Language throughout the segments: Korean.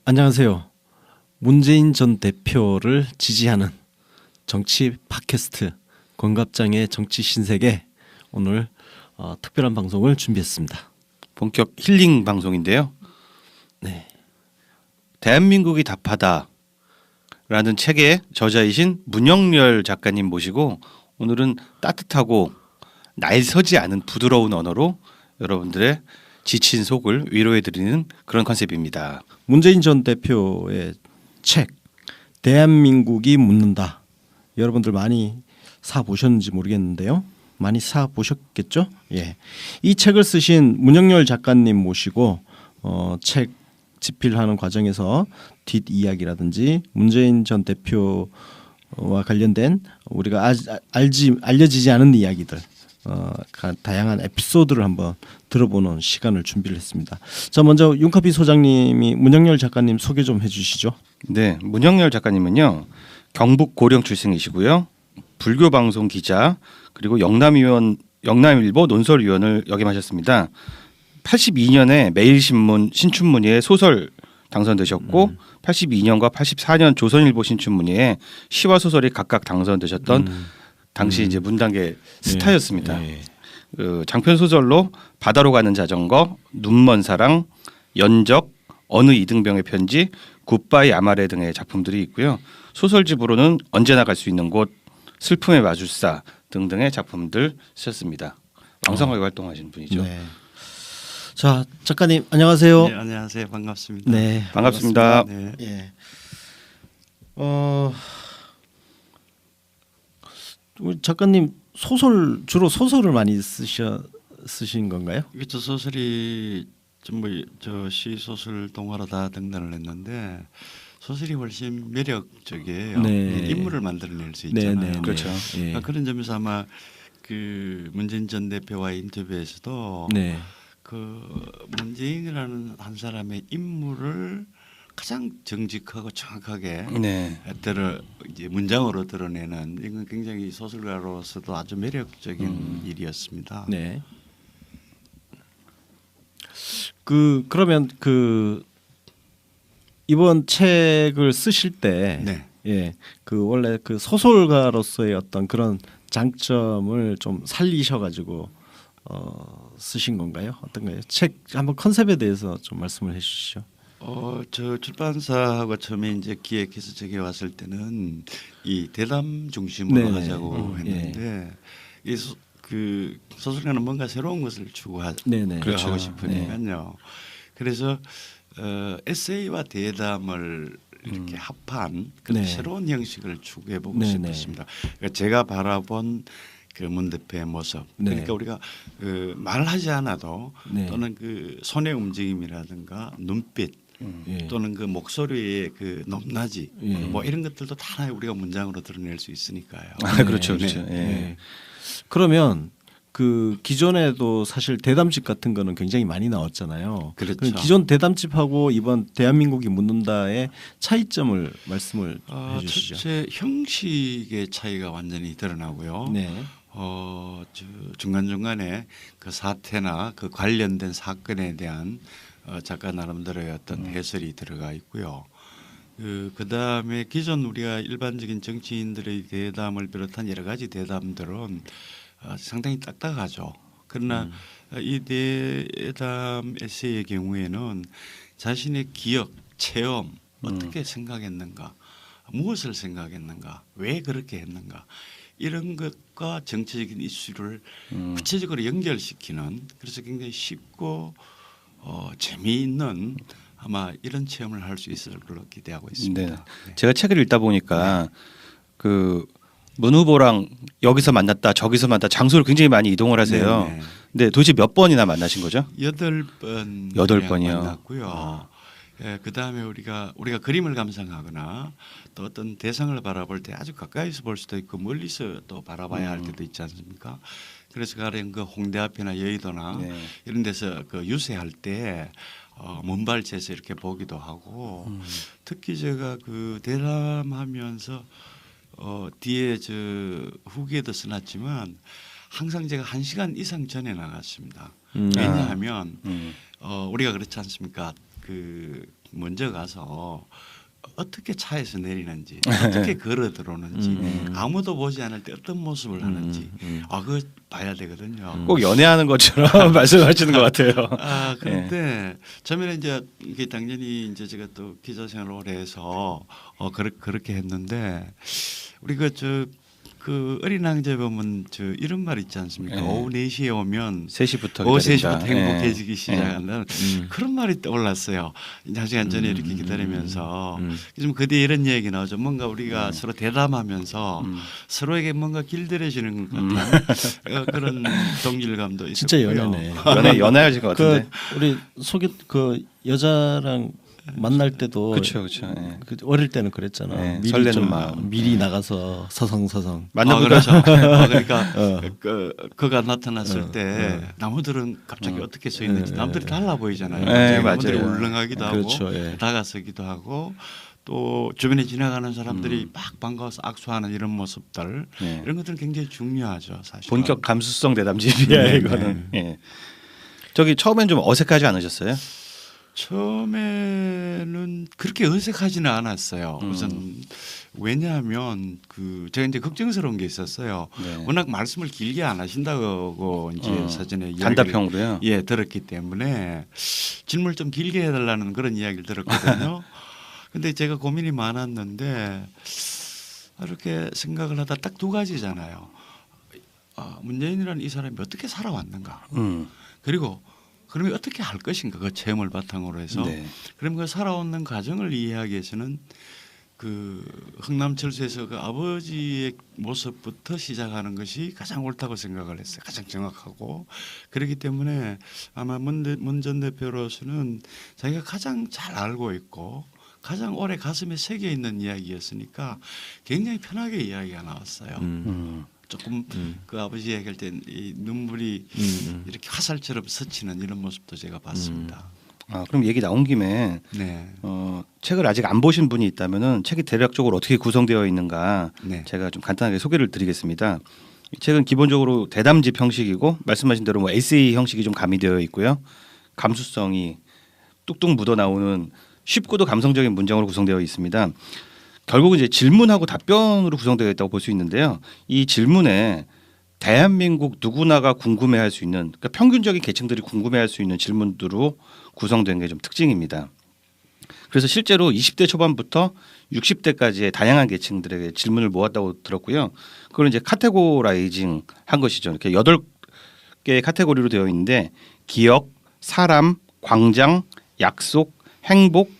안녕하세요. 문재인 전 대표를 지지하는 정치 팟캐스트 권갑장의 정치 신세계 오늘 특별한 방송을 준비했습니다. 본격 힐링 방송인데요. 네, 대한민국이 답하다라는 책의 저자이신 문영렬 작가님 모시고 오늘은 따뜻하고 날서지 않은 부드러운 언어로 여러분들의 지친 속을 위로해드리는 그런 컨셉입니다. 문재인 전 대표의 책 대한민국이 묻는다. 여러분들 많이 사 보셨는지 모르겠는데요. 많이 사 보셨겠죠? 예, 이 책을 쓰신 문영렬 작가님 모시고 책 집필하는 과정에서 뒷 이야기라든지 문재인 전 대표와 관련된 우리가 알려지지 않은 이야기들, 다양한 에피소드를 한번 들어보는 시간을 준비를 했습니다. 자, 먼저 윤카피 소장님이 문영렬 작가님 소개 좀 해주시죠. 네, 문영렬 작가님은요 경북 고령 출생이시고요, 불교 방송 기자 그리고 영남일보 논설위원을 역임하셨습니다. 82년에 매일신문 신춘문예에 소설 당선되셨고 82년과 84년 조선일보 신춘문예에 시와 소설이 각각 당선되셨던 당시 이제 문단계 스타였습니다. 장편 소설로 바다로 가는 자전거, 눈먼 사랑, 연적, 어느 이등병의 편지, 굿바이 아마레 등의 작품들이 있고요. 소설집으로는 언제나 갈 수 있는 곳, 슬픔의 마술사 등등의 작품들 쓰셨습니다. 왕성하게 활동하신 분이죠. 네. 자, 작가님 안녕하세요. 네, 안녕하세요. 반갑습니다. 네, 반갑습니다. 네. 예. 우리 작가님 주로 소설을 많이 쓰신 건가요? 이게 소설이 전부 시 소설 동화로 다 등단을 했는데 소설이 훨씬 매력적이에요. 네. 인물을 만들어낼 수 네, 있잖아요. 네, 그렇죠. 네. 그런 점에서 아마 그 문재인 전 대표와의 인터뷰에서도 네. 그 문재인이라는 한 사람의 인물을 가장 정직하고 정확하게 네. 이제 문장으로 드러내는 이건 굉장히 소설가로서도 아주 매력적인 일이었습니다. 네. 그러면 이번 책을 쓰실 때, 네. 예, 원래 소설가로서의 어떤 그런 장점을 좀 살리셔가지고 쓰신 건가요? 어떤가요? 책 한번 컨셉에 대해서 좀 말씀을 해주시죠. 저 출판사하고 처음에 이제 기획해서 저기 왔을 때는 이 대담 중심으로 네네. 하자고 했는데 그 소설가는 뭔가 새로운 것을 네네. 그렇죠. 하고 싶으니까요. 그래서 에세이와 대담을 이렇게 합한 그런 네. 새로운 형식을 추구해보고 네네. 싶었습니다. 그러니까 제가 바라본 그 문 대표의 모습. 네. 그러니까 우리가 말하지 않아도 네. 또는 그 손의 움직임이라든가 눈빛 예. 또는 그 목소리의 그 높낮이 예. 뭐 이런 것들도 다 우리가 문장으로 드러낼 수 있으니까요. 그렇죠, 그렇죠. 네. 예. 네. 그러면 기존에도 사실 대담집 같은 거는 굉장히 많이 나왔잖아요. 그렇죠. 그럼 기존 대담집하고 이번 대한민국이 묻는다의 차이점을 말씀을 해주시죠. 첫째 형식의 차이가 완전히 드러나고요. 네. 중간 중간에 그 사태나 그 관련된 사건에 대한 작가 나름대로의 어떤 해설이 들어가 있고요. 그 다음에 기존 우리가 일반적인 정치인들의 대담을 비롯한 여러 가지 대담들은 상당히 딱딱하죠. 그러나 이 대담 에세이의 경우에는 자신의 기억, 체험, 어떻게 생각했는가, 무엇을 생각했는가, 왜 그렇게 했는가 이런 것과 정치적인 이슈를 구체적으로 연결시키는 그래서 굉장히 쉽고 재미있는 아마 이런 체험을 할 수 있을 걸로 기대하고 있습니다. 네. 네. 제가 책을 읽다 보니까 문 후보랑 여기서 만났다 저기서 만났다 장소를 굉장히 많이 이동을 하세요. 네, 네. 근데 도대체 몇 번이나 만나신 거죠? 8번 8번이요. 만났고요. 그 다음에 우리가 그림을 감상하거나 또 어떤 대상을 바라볼 때 아주 가까이서 볼 수도 있고 멀리서 또 바라봐야 할 때도 있지 않습니까? 그래서 가령 그 홍대 앞이나 여의도나 네. 이런 데서 그 유세할 때 먼발치에서 이렇게 보기도 하고 특히 제가 그 대담하면서 뒤에 저 후기에도 써놨지만 항상 제가 1시간 이상 전에 나갔습니다. 왜냐하면 우리가 그렇지 않습니까? 그 먼저 가서 어떻게 차에서 내리는지 어떻게 걸어 들어오는지 아무도 보지 않을 때 어떤 모습을 하는지 그거 봐야 되거든요. 꼭 연애하는 것처럼 말씀하시는 것 같아요. 그런데 처음에는 이제 이게 당연히 이제 제가 또 기자 생활을 오래 해서 그렇게 했는데 우리 그 어린 왕자에 보면 이런 말 있지 않습니까? 오후 4시에 오면 3시부터 오후 기다린다. 3시부터 행복해지기 시작한다는 그런 말이 떠올랐어요. 1시간 전에 이렇게 기다리면서 좀 그 뒤에 이런 얘기 나오죠. 뭔가 우리가 서로 대담하면서 서로에게 뭔가 길들여지는 것 같은 그런 동질감도 있었고요. 진짜 연애네. 연애하실 것 같은데. 우리 여자랑 만날 때도 그렇죠. 어릴 때는 그랬잖아. 네, 미리 설레는 마음. 미리 나가서 서성서성. 그렇죠. 그러니까 그가 나타났을 때 나무들은 갑자기 어떻게 서 있는지 남들이 달라 보이잖아요. 네, 나무들이 맞아요. 울렁하기도 하고 그렇죠, 예. 다가서기도 하고 또 주변에 지나가는 사람들이 막 반가워서 악수하는 이런 모습들 이런 것들은 굉장히 중요하죠. 사실. 본격 감수성 대담집이야 이거는. 예. 저기 처음엔 좀 어색하지 않으셨어요? 처음에는 그렇게 어색하지는 않았어요. 우선 왜냐하면 제가 이제 걱정스러운 게 있었어요. 네. 워낙 말씀을 길게 안 하신다고 이제 사전에 이야기를 단답형으로요. 들었기 때문에 질문을 좀 길게 해달라는 그런 이야기를 들었거든요. 근데 제가 고민이 많았는데 이렇게 생각을 하다 딱 2가지잖아요. 문재인이라는 이 사람이 어떻게 살아왔는가. 그리고 그러면 어떻게 할 것인가 그 체험을 바탕으로 해서 그러면 그 살아오는 과정을 이해하기 위해서는 그 흥남철수에서 그 아버지의 모습부터 시작하는 것이 가장 옳다고 생각을 했어요. 가장 정확하고 그렇기 때문에 아마 문 전 대표로서는 자기가 가장 잘 알고 있고 가장 오래 가슴에 새겨 있는 이야기였으니까 굉장히 편하게 이야기가 나왔어요. 조금 그 아버지 얘기할 때 이 눈물이 이렇게 화살처럼 스치는 이런 모습도 제가 봤습니다. 그럼 얘기 나온 김에 네. 책을 아직 안 보신 분이 있다면은 책이 대략적으로 어떻게 구성되어 있는가 제가 좀 간단하게 소개를 드리겠습니다. 이 책은 기본적으로 대담집 형식이고 말씀하신 대로 뭐 에세이 형식이 좀 가미되어 있고요. 감수성이 뚝뚝 묻어 나오는 쉽고도 감성적인 문장으로 구성되어 있습니다. 결국은 이제 질문하고 답변으로 구성되어 있다고 볼 수 있는데요. 이 질문에 대한민국 누구나가 궁금해할 수 있는 그러니까 평균적인 계층들이 궁금해할 수 있는 질문들로 구성된 게 좀 특징입니다. 그래서 실제로 20대 초반부터 60대까지의 다양한 계층들에게 질문을 모았다고 들었고요. 그걸 이제 카테고라이징 한 것이죠. 이렇게 8개의 카테고리로 되어 있는데 기억, 사람, 광장, 약속, 행복,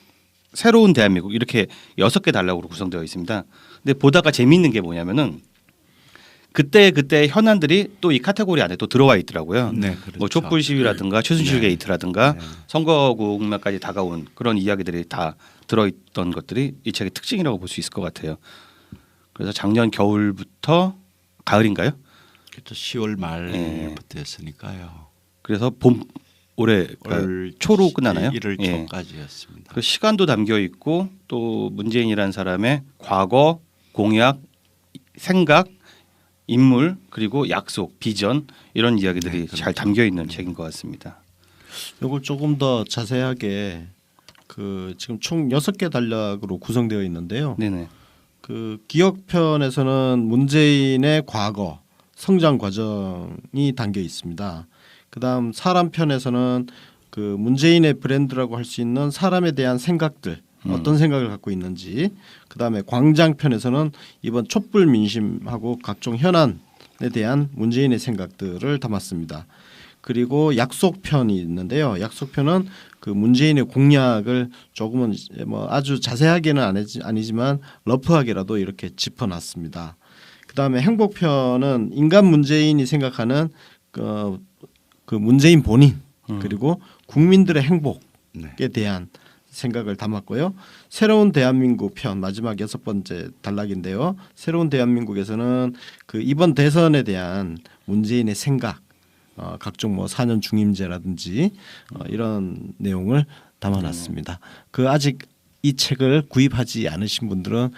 새로운 대한민국 이렇게 6개 단락으로 구성되어 있습니다. 근데 보다가 재미있는 게 뭐냐면은 그때 현안들이 또 이 카테고리 안에 또 들어와 있더라고요. 네, 그렇죠. 뭐 촛불 시위라든가 최순실 게이트라든가 선거구역까지 다가온 그런 이야기들이 다 들어있던 것들이 이 책의 특징이라고 볼 수 있을 것 같아요. 그래서 작년 겨울부터 가을인가요? 그렇죠. 10월 말부터였으니까요. 그래서 올해 올 초로 끝나나요? 1월 초까지였습니다. 그 시간도 담겨 있고 또 문재인이라는 사람의 과거, 공약, 생각, 인물 그리고 약속, 비전 이런 이야기들이 잘 담겨 있는 책인 것 같습니다. 이걸 조금 더 자세하게 지금 총 6개 단락으로 구성되어 있는데요. 네네. 그 기억편에서는 문재인의 과거, 성장 과정이 담겨 있습니다. 그다음 사람 편에서는 그 문재인의 브랜드라고 할 수 있는 사람에 대한 생각들 어떤 생각을 갖고 있는지 그다음에 광장 편에서는 이번 촛불 민심하고 각종 현안에 대한 문재인의 생각들을 담았습니다. 그리고 약속 편이 있는데요. 약속 편은 그 문재인의 공약을 조금은 뭐 아주 자세하게는 아니지만 러프하게라도 이렇게 짚어놨습니다. 그다음에 행복 편은 인간 문재인이 생각하는 그 문재인 본인 그리고 국민들의 행복에 대한 생각을 담았고요. 새로운 대한민국 편 마지막 6번째 단락인데요. 새로운 대한민국에서는 그 이번 대선에 대한 문재인의 생각, 각종 뭐 4년 중임제라든지 이런 내용을 담아놨습니다. 그 아직 이 책을 구입하지 않으신 분들은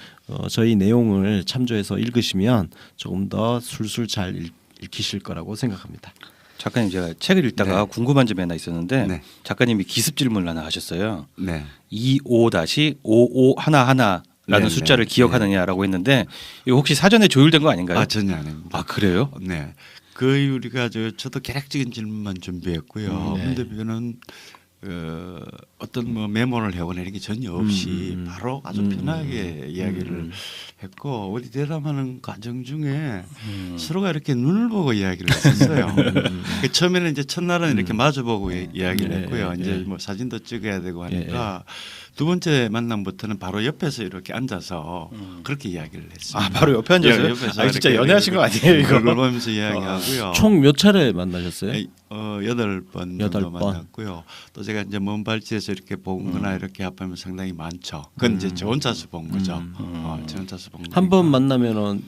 저희 내용을 참조해서 읽으시면 조금 더 술술 잘 읽히실 거라고 생각합니다. 작가님 제가 책을 읽다가 네. 궁금한 점이 하나 있었는데 네. 작가님이 기습 질문을 하나 하셨어요. 네. 25-5511라는 네, 숫자를 네, 기억하느냐라고 했는데 이거 혹시 사전에 조율된 거 아닌가요? 아 전혀 아닙니다. 아, 그래요? 네. 거의 우리가 저도 계략적인 질문만 준비했고요. 네. 문대표는 어떤 뭐 메모를 해오거나 이런 게 전혀 없이 바로 아주 편하게 이야기를 했고 어디 대담하는 과정 중에 서로가 이렇게 눈을 보고 이야기를 했었어요. 그 처음에는 이제 첫날은 이렇게 마주보고 이야기를 네, 했고요. 네, 이제 네. 뭐 사진도 찍어야 되고 하니까 두 번째 만남부터는 바로 옆에서 이렇게 앉아서 그렇게 이야기를 했습니다. 아, 바로 옆에 앉아서요? 예, 옆에서 아, 진짜 이렇게 연애하신 거 아니에요, 이거? 그걸 보면서 이야기하고요. 총 몇 차례 만나셨어요? 8번 여덟 정도 번. 만났고요. 또 제가 이제 먼 발치에서 이렇게 보거나 이렇게 합하면 상당히 많죠. 그건 이제 저 혼자서 본 거죠. 저 혼자서 본 한 번 만나면은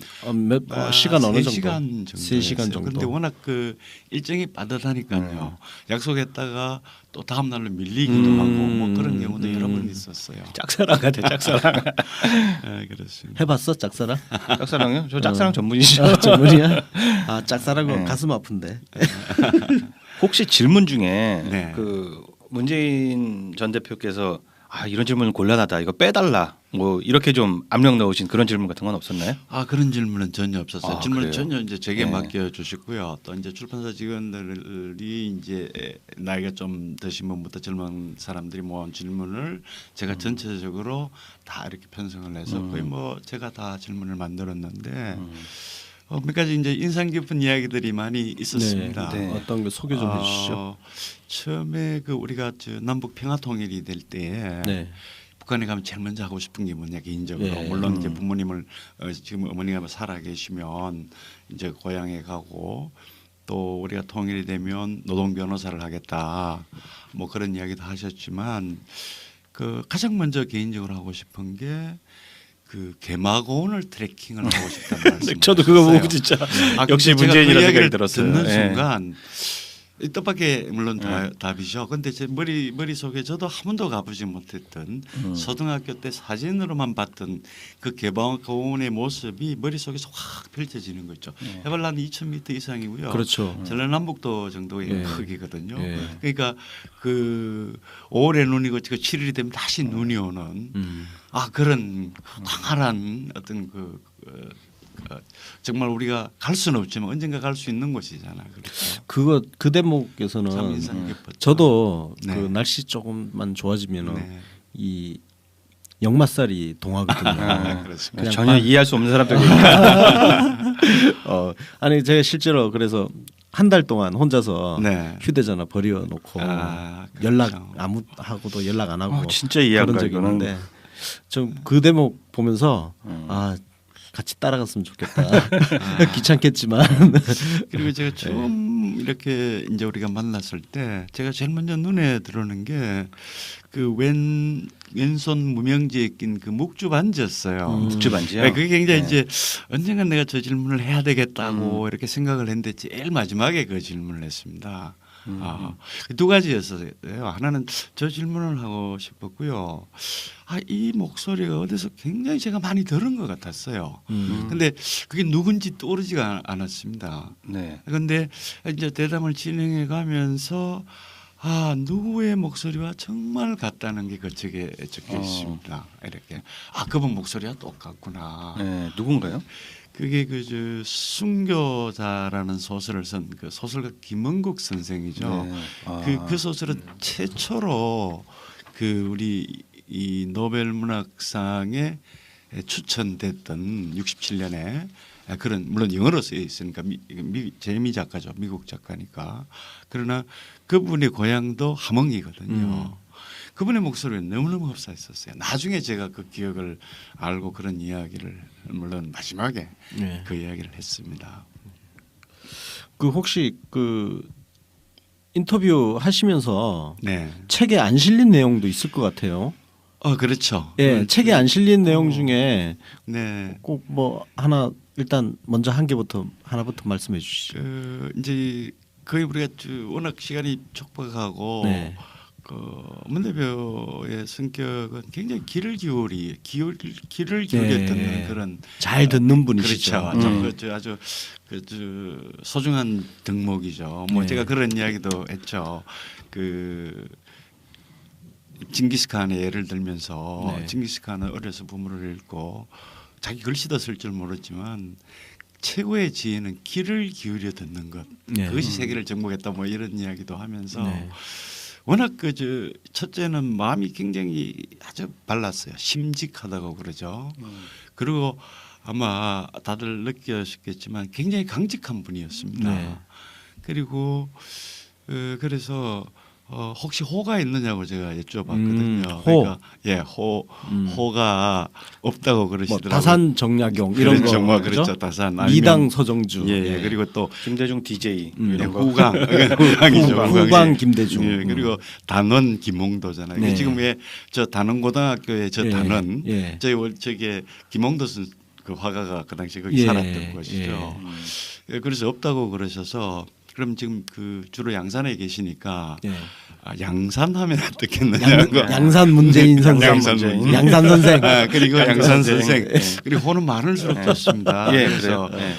시간 어느 정도? 3시간 정도. 3시간 정도. 그런데 워낙 그 일정이 빠듯하니까요. 약속했다가 또 다음 날로 밀리기도 하고 뭐 그런 경우도 여러 번 있었어요. 짝사랑 같아, 짝사랑. 네, 그렇습니다. 해봤어 짝사랑? 짝사랑요? 저 짝사랑 전문이시죠? 아, 전문이야? 아 짝사랑은 네. 가슴 아픈데. 혹시 질문 중에 네. 그 문재인 전 대표께서 아, 이런 질문은 곤란하다, 이거 빼달라, 뭐 이렇게 좀 압력 넣으신 그런 질문 같은 건 없었나요? 아 그런 질문은 전혀 없었어요. 아, 질문은 그래요? 전혀 이제 제게 네. 맡겨 주시고요. 또 이제 출판사 직원들이 이제 나이가 좀 드신 분부터 젊은 사람들이 모은 질문을 제가 전체적으로 다 이렇게 편성을 해서 거의 뭐 제가 다 질문을 만들었는데 몇 가지 이제 인상 깊은 이야기들이 많이 있었습니다. 네. 어떤 거 소개 좀 해주시죠. 처음에 그 우리가 저 남북 평화 통일이 될 때에 네. 북한에 가면 제일 먼저 하고 싶은 게 뭐냐 개인적으로 예. 물론 이제 부모님을 지금 어머니가 살아 계시면 이제 고향에 가고 또 우리가 통일이 되면 노동 변호사를 하겠다 뭐 그런 이야기도 하셨지만 그 가장 먼저 개인적으로 하고 싶은 게 그 개마고원을 트레킹을 하고 싶다는 말씀. 저도 그거 보고 진짜 역시 근데 제가 문재인이라는 그 생각이 이야기를 들었어요. 듣는 예. 순간 이 뜻밖의 물론 답이죠. 근데 제 머릿속에 저도 한 번도 가보지 못했던 초등학교 때 사진으로만 봤던 그 개마고원의 모습이 머릿속에서 확 펼쳐지는 거죠. 해발 한 2,000m 이상이고요. 그렇죠. 전라남북도 정도의 예. 크기거든요. 예. 그러니까 그 5월에 눈이고 그 7일이 되면 다시 눈이 오는 아 그런 광활한 어떤 그 정말 우리가 갈 수는 없지만 언젠가 갈 수 있는 곳이잖아. 그렇죠. 그 참 대목에서는 인상 깊었죠. 저도 네. 그 날씨 조금만 좋아지면은 네. 이 역마살이 동하거든요. 그렇습니다. 그냥 전혀 이해할 수 없는 사람들이 아니 제가 실제로 그래서 한 달 동안 혼자서 네. 휴대전화 버려놓고 아, 그렇죠. 연락 아무 하고도 연락 안 하고 진짜 이해한다, 그런 적이 이거는. 있는데 좀 그 대목 보면서 아 같이 따라갔으면 좋겠다. 귀찮겠지만 그리고 제가 처음 이렇게 이제 우리가 만났을 때 제가 제일 먼저 눈에 들어오는 게 그 왼손 무명지에 낀 그 묵주 반지였어요. 묵주 반지요? 네, 그게 굉장히 네. 이제 언젠간 내가 저 질문을 해야 되겠다고 이렇게 생각을 했는데 제일 마지막에 그 질문을 했습니다. 두 가지였어요. 하나는 저 질문을 하고 싶었고요. 이 목소리가 어디서 굉장히 제가 많이 들은 것 같았어요. 근데 그게 누군지 떠오르지가 않았습니다. 네. 그런데 이제 대담을 진행해 가면서 누구의 목소리와 정말 같다는 게 그 책에 적혀 있습니다. 이렇게 그분 목소리와 똑같구나. 네, 누군가요? 그게 그 순교자라는 소설을 쓴 그 소설가 김은국 선생이죠. 네. 그 소설은 최초로 그 우리 이 노벨 문학상에 추천됐던 67년에 그런 물론 영어로 쓰여 있으니까 재미 작가죠. 미국 작가니까. 그러나 그분의 고향도 함흥이거든요. 그분의 목소리는 너무너무 흡사했었어요. 나중에 제가 그 기억을 알고 그런 이야기를 물론 마지막에 네. 그 이야기를 했습니다. 그 혹시 그 인터뷰 하시면서 네. 책에 안 실린 내용도 있을 것 같아요. 그렇죠. 예, 책에 안 실린 내용 중에 네. 꼭 뭐 하나 일단 먼저 하나부터 말씀해 주시죠. 이제 거의 우리가 워낙 시간이 촉박하고 네. 문 대표의 성격은 굉장히 귀를 기울여 듣는 그런 잘 듣는 분이시죠. 그렇죠. 아주 소중한 덕목이죠. 뭐 네. 제가 그런 이야기도 했죠. 그 징기스칸의 예를 들면서 네. 징기스칸은 어려서 부모를 잃고 자기 글씨도 쓸 줄 모르지만 최고의 지혜는 귀를 기울여 듣는 것. 네. 그것이 세계를 정복했다. 뭐 이런 이야기도 하면서 네. 워낙 첫째는 마음이 굉장히 아주 발랐어요. 심직하다고 그러죠. 그리고 아마 다들 느끼셨겠지만 굉장히 강직한 분이었습니다. 네. 그리고 그래서 혹시 호가 있느냐고 제가 여쭤봤거든요. 호. 그러니까 호가 없다고 그러시더라고요. 뭐 다산 정약용 이런 그렇죠. 거 뭐 그죠? 그렇죠. 다산 이당 서정주. 예. 그리고 또 김대중 DJ 음. 이런 거. 후광이죠. 후광 김대중. 예, 그리고 단원 김홍도잖아요. 네. 지금 왜 저 단원고등학교에 저 예, 단원 예. 저게 김홍도 그 화가가 그 당시 거기 예, 살았던 곳이죠. 예, 그래서 없다고 그러셔서 그럼 지금 그 주로 양산에 계시니까 예. 양산하면 어떻겠느냐고. 양산 문재인 선생. 양산 문재인. 양산 선생. 그리고 양산 선생. 네. 그리고 호는 많을수록 좋습니다. 예, 그래서 그래요. 네.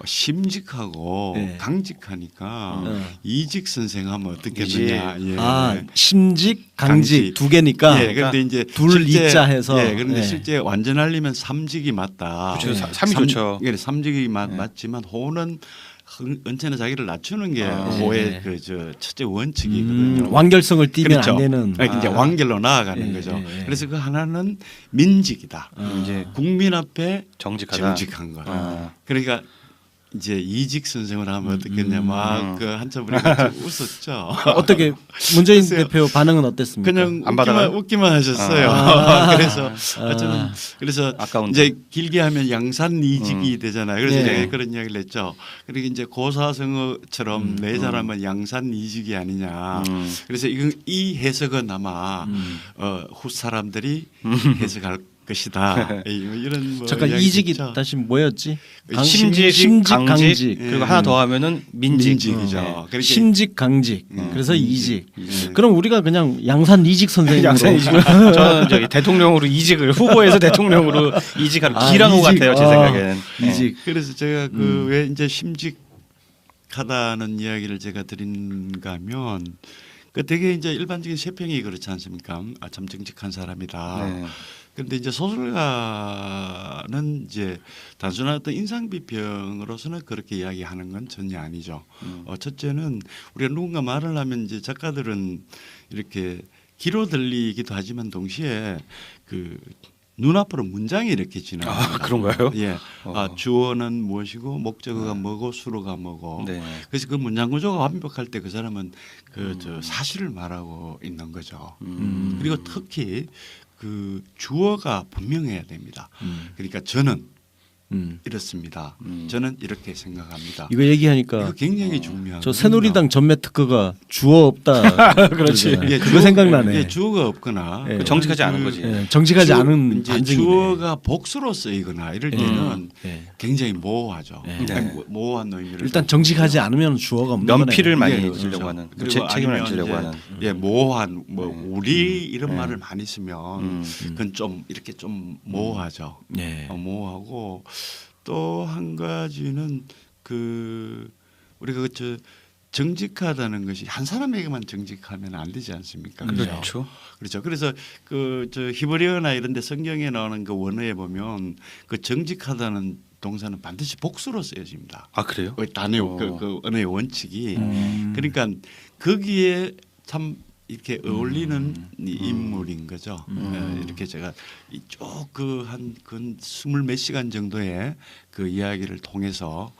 심직하고 예. 강직하니까 이직 선생 하면 이직. 어떻겠느냐. 예. 아 심직 강직 강직. 두 개니까. 예, 그런데 이제 둘 실제- 이자 해서. 예, 그런데 예. 실제 완전하려면 삼직이 맞다. 그렇죠. 삼이 좋죠. 예, 삼직이 맞지만 호는 언제나 자기를 낮추는 게 아, 호의 네. 첫째 원칙이거든요. 완결성을 띠면 그렇죠. 안 되는. 이제 완결로 나아가는 예, 거죠. 예, 예. 그래서 그 하나는 민직이다. 이제 국민 앞에 정직하다. 정직한 거. 아. 그러니까 이제 이직 선생을 하면 어떻겠냐 막 그 한참 우리가 좀 웃었죠. 어떻게 문재인 글쎄요. 대표 반응은 어땠습니까? 그냥 안 받아요? 웃기만 하셨어요. 아. 그래서 저는 그래서 아까운데. 이제 길게 하면 양산 이직이 되잖아요. 그래서 네. 제가 그런 이야기를 했죠. 그리고 이제 고사성어처럼 내 사람은 양산 이직이 아니냐. 그래서 이 해석은 아마 후 사람들이 해석할 것이다. 이런 뭐 잠깐 이야기 이직이 있죠. 다시 뭐였지? 심직, 강직, 예. 그리고 하나 더 하면은 민직. 민직이죠. 네. 그러니까 심직 강직. 그래서 이직. 예. 그럼 우리가 그냥 양산 이직 선생님으로. 양산 이직. 저는 저기 대통령으로 이직을 후보에서 대통령으로 이직하는 아, 기량호 이직. 같아요 제 생각에는. 이직. 그래서 제가 그 왜 이제 심직하다는 이야기를 제가 드린가면 그 되게 이제 일반적인 세평이 그렇지 않습니까? 아, 참 정직한 사람이다. 네. 그런데 이제 소설가는 이제 단순한 어떤 인상 비평으로서는 그렇게 이야기하는 건 전혀 아니죠. 첫째는 우리가 누군가 말을 하면 이제 작가들은 이렇게 귀로 들리기도 하지만 동시에 그 눈앞으로 문장이 이렇게 지나갑니다. 아, 그런가요? 예. 주어는 무엇이고 목적어가 뭐고 수로가 뭐고. 네. 그래서 그 문장 구조가 완벽할 때 그 사람은 저 사실을 말하고 있는 거죠. 그리고 특히 그 주어가 분명해야 됩니다. 그러니까 저는 이렇습니다. 저는 이렇게 생각합니다. 이거 얘기하니까 이거 굉장히 중요한. 저 새누리당 전매 특허가 주어 없다. 그렇지. 그러잖아요. 그거 생각나네. 주어가 없거나 예. 정직하지 않은 거지. 예, 정직하지 않은 이제 반증이네. 주어가 복수로 쓰이거나 이럴 때는 예. 굉장히 모호하죠. 네. 그러니까 모호한 의미를 일단 정직하지 않으면 주어가 없는 면피를 거네요. 많이 예, 지려고 그렇죠. 하는 그리고 책임을 안 아니면 지려고 이제 하는. 예, 모호한 뭐 우리 이런 말을 많이 쓰면 그건 좀 이렇게 좀 모호하죠. 네. 모호하고 또 한 가지는 그 우리가 정직하다는 것이 한 사람에게만 정직하면 안 되지 않습니까? 그렇죠. 그렇죠. 그래서 그 히브리어나 이런 데 성경에 나오는 그 원어에 보면 그 정직하다는 동사는 반드시 복수로 쓰여집니다. 아 그래요? 그 단어 그 언어의 원칙이 그러니까 거기에 참 이렇게 어울리는 이 인물인 거죠. 이렇게 제가 쭉 한 20몇 시간 정도의 그 이야기를 통해서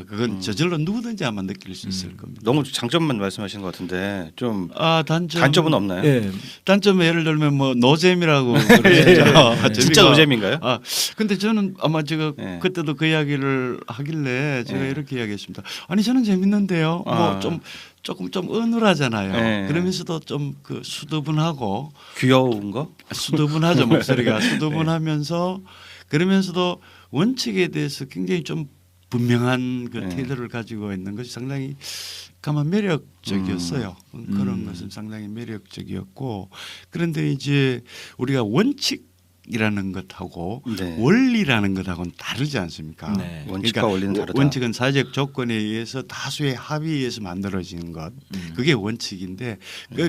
그건 저절로 누구든지 아마 느낄 수 있을 겁니다. 너무 장점만 말씀하신 것 같은데 좀 단점 단점은 없나요? 예. 단점 예를 들면 뭐 노잼이라고 그러죠. 진짜 노잼인가요? 근데 저는 아마 제가 예. 그때도 그 이야기를 하길래 제가 이렇게 이야기했습니다. 아니 저는 재밌는데요. 뭐 조금 좀 어눌하잖아요. 예. 그러면서도 좀 그 수두분하고 귀여운 거? 수두분하죠 목소리가 수두분하면서 그러면서도 원칙에 대해서 굉장히 좀 분명한 그 네. 태도를 가지고 있는 것이 상당히 가만 매력적이었어요. 그런 것은 상당히 매력적이었고 그런데 이제 우리가 원칙이라는 것하고 네. 원리라는 것하고는 다르지 않습니까? 네. 원칙과 원리는 다르다. 원칙은 사회적 조건에 의해서 다수의 합의에 의해서 만들어지는 것 그게 원칙인데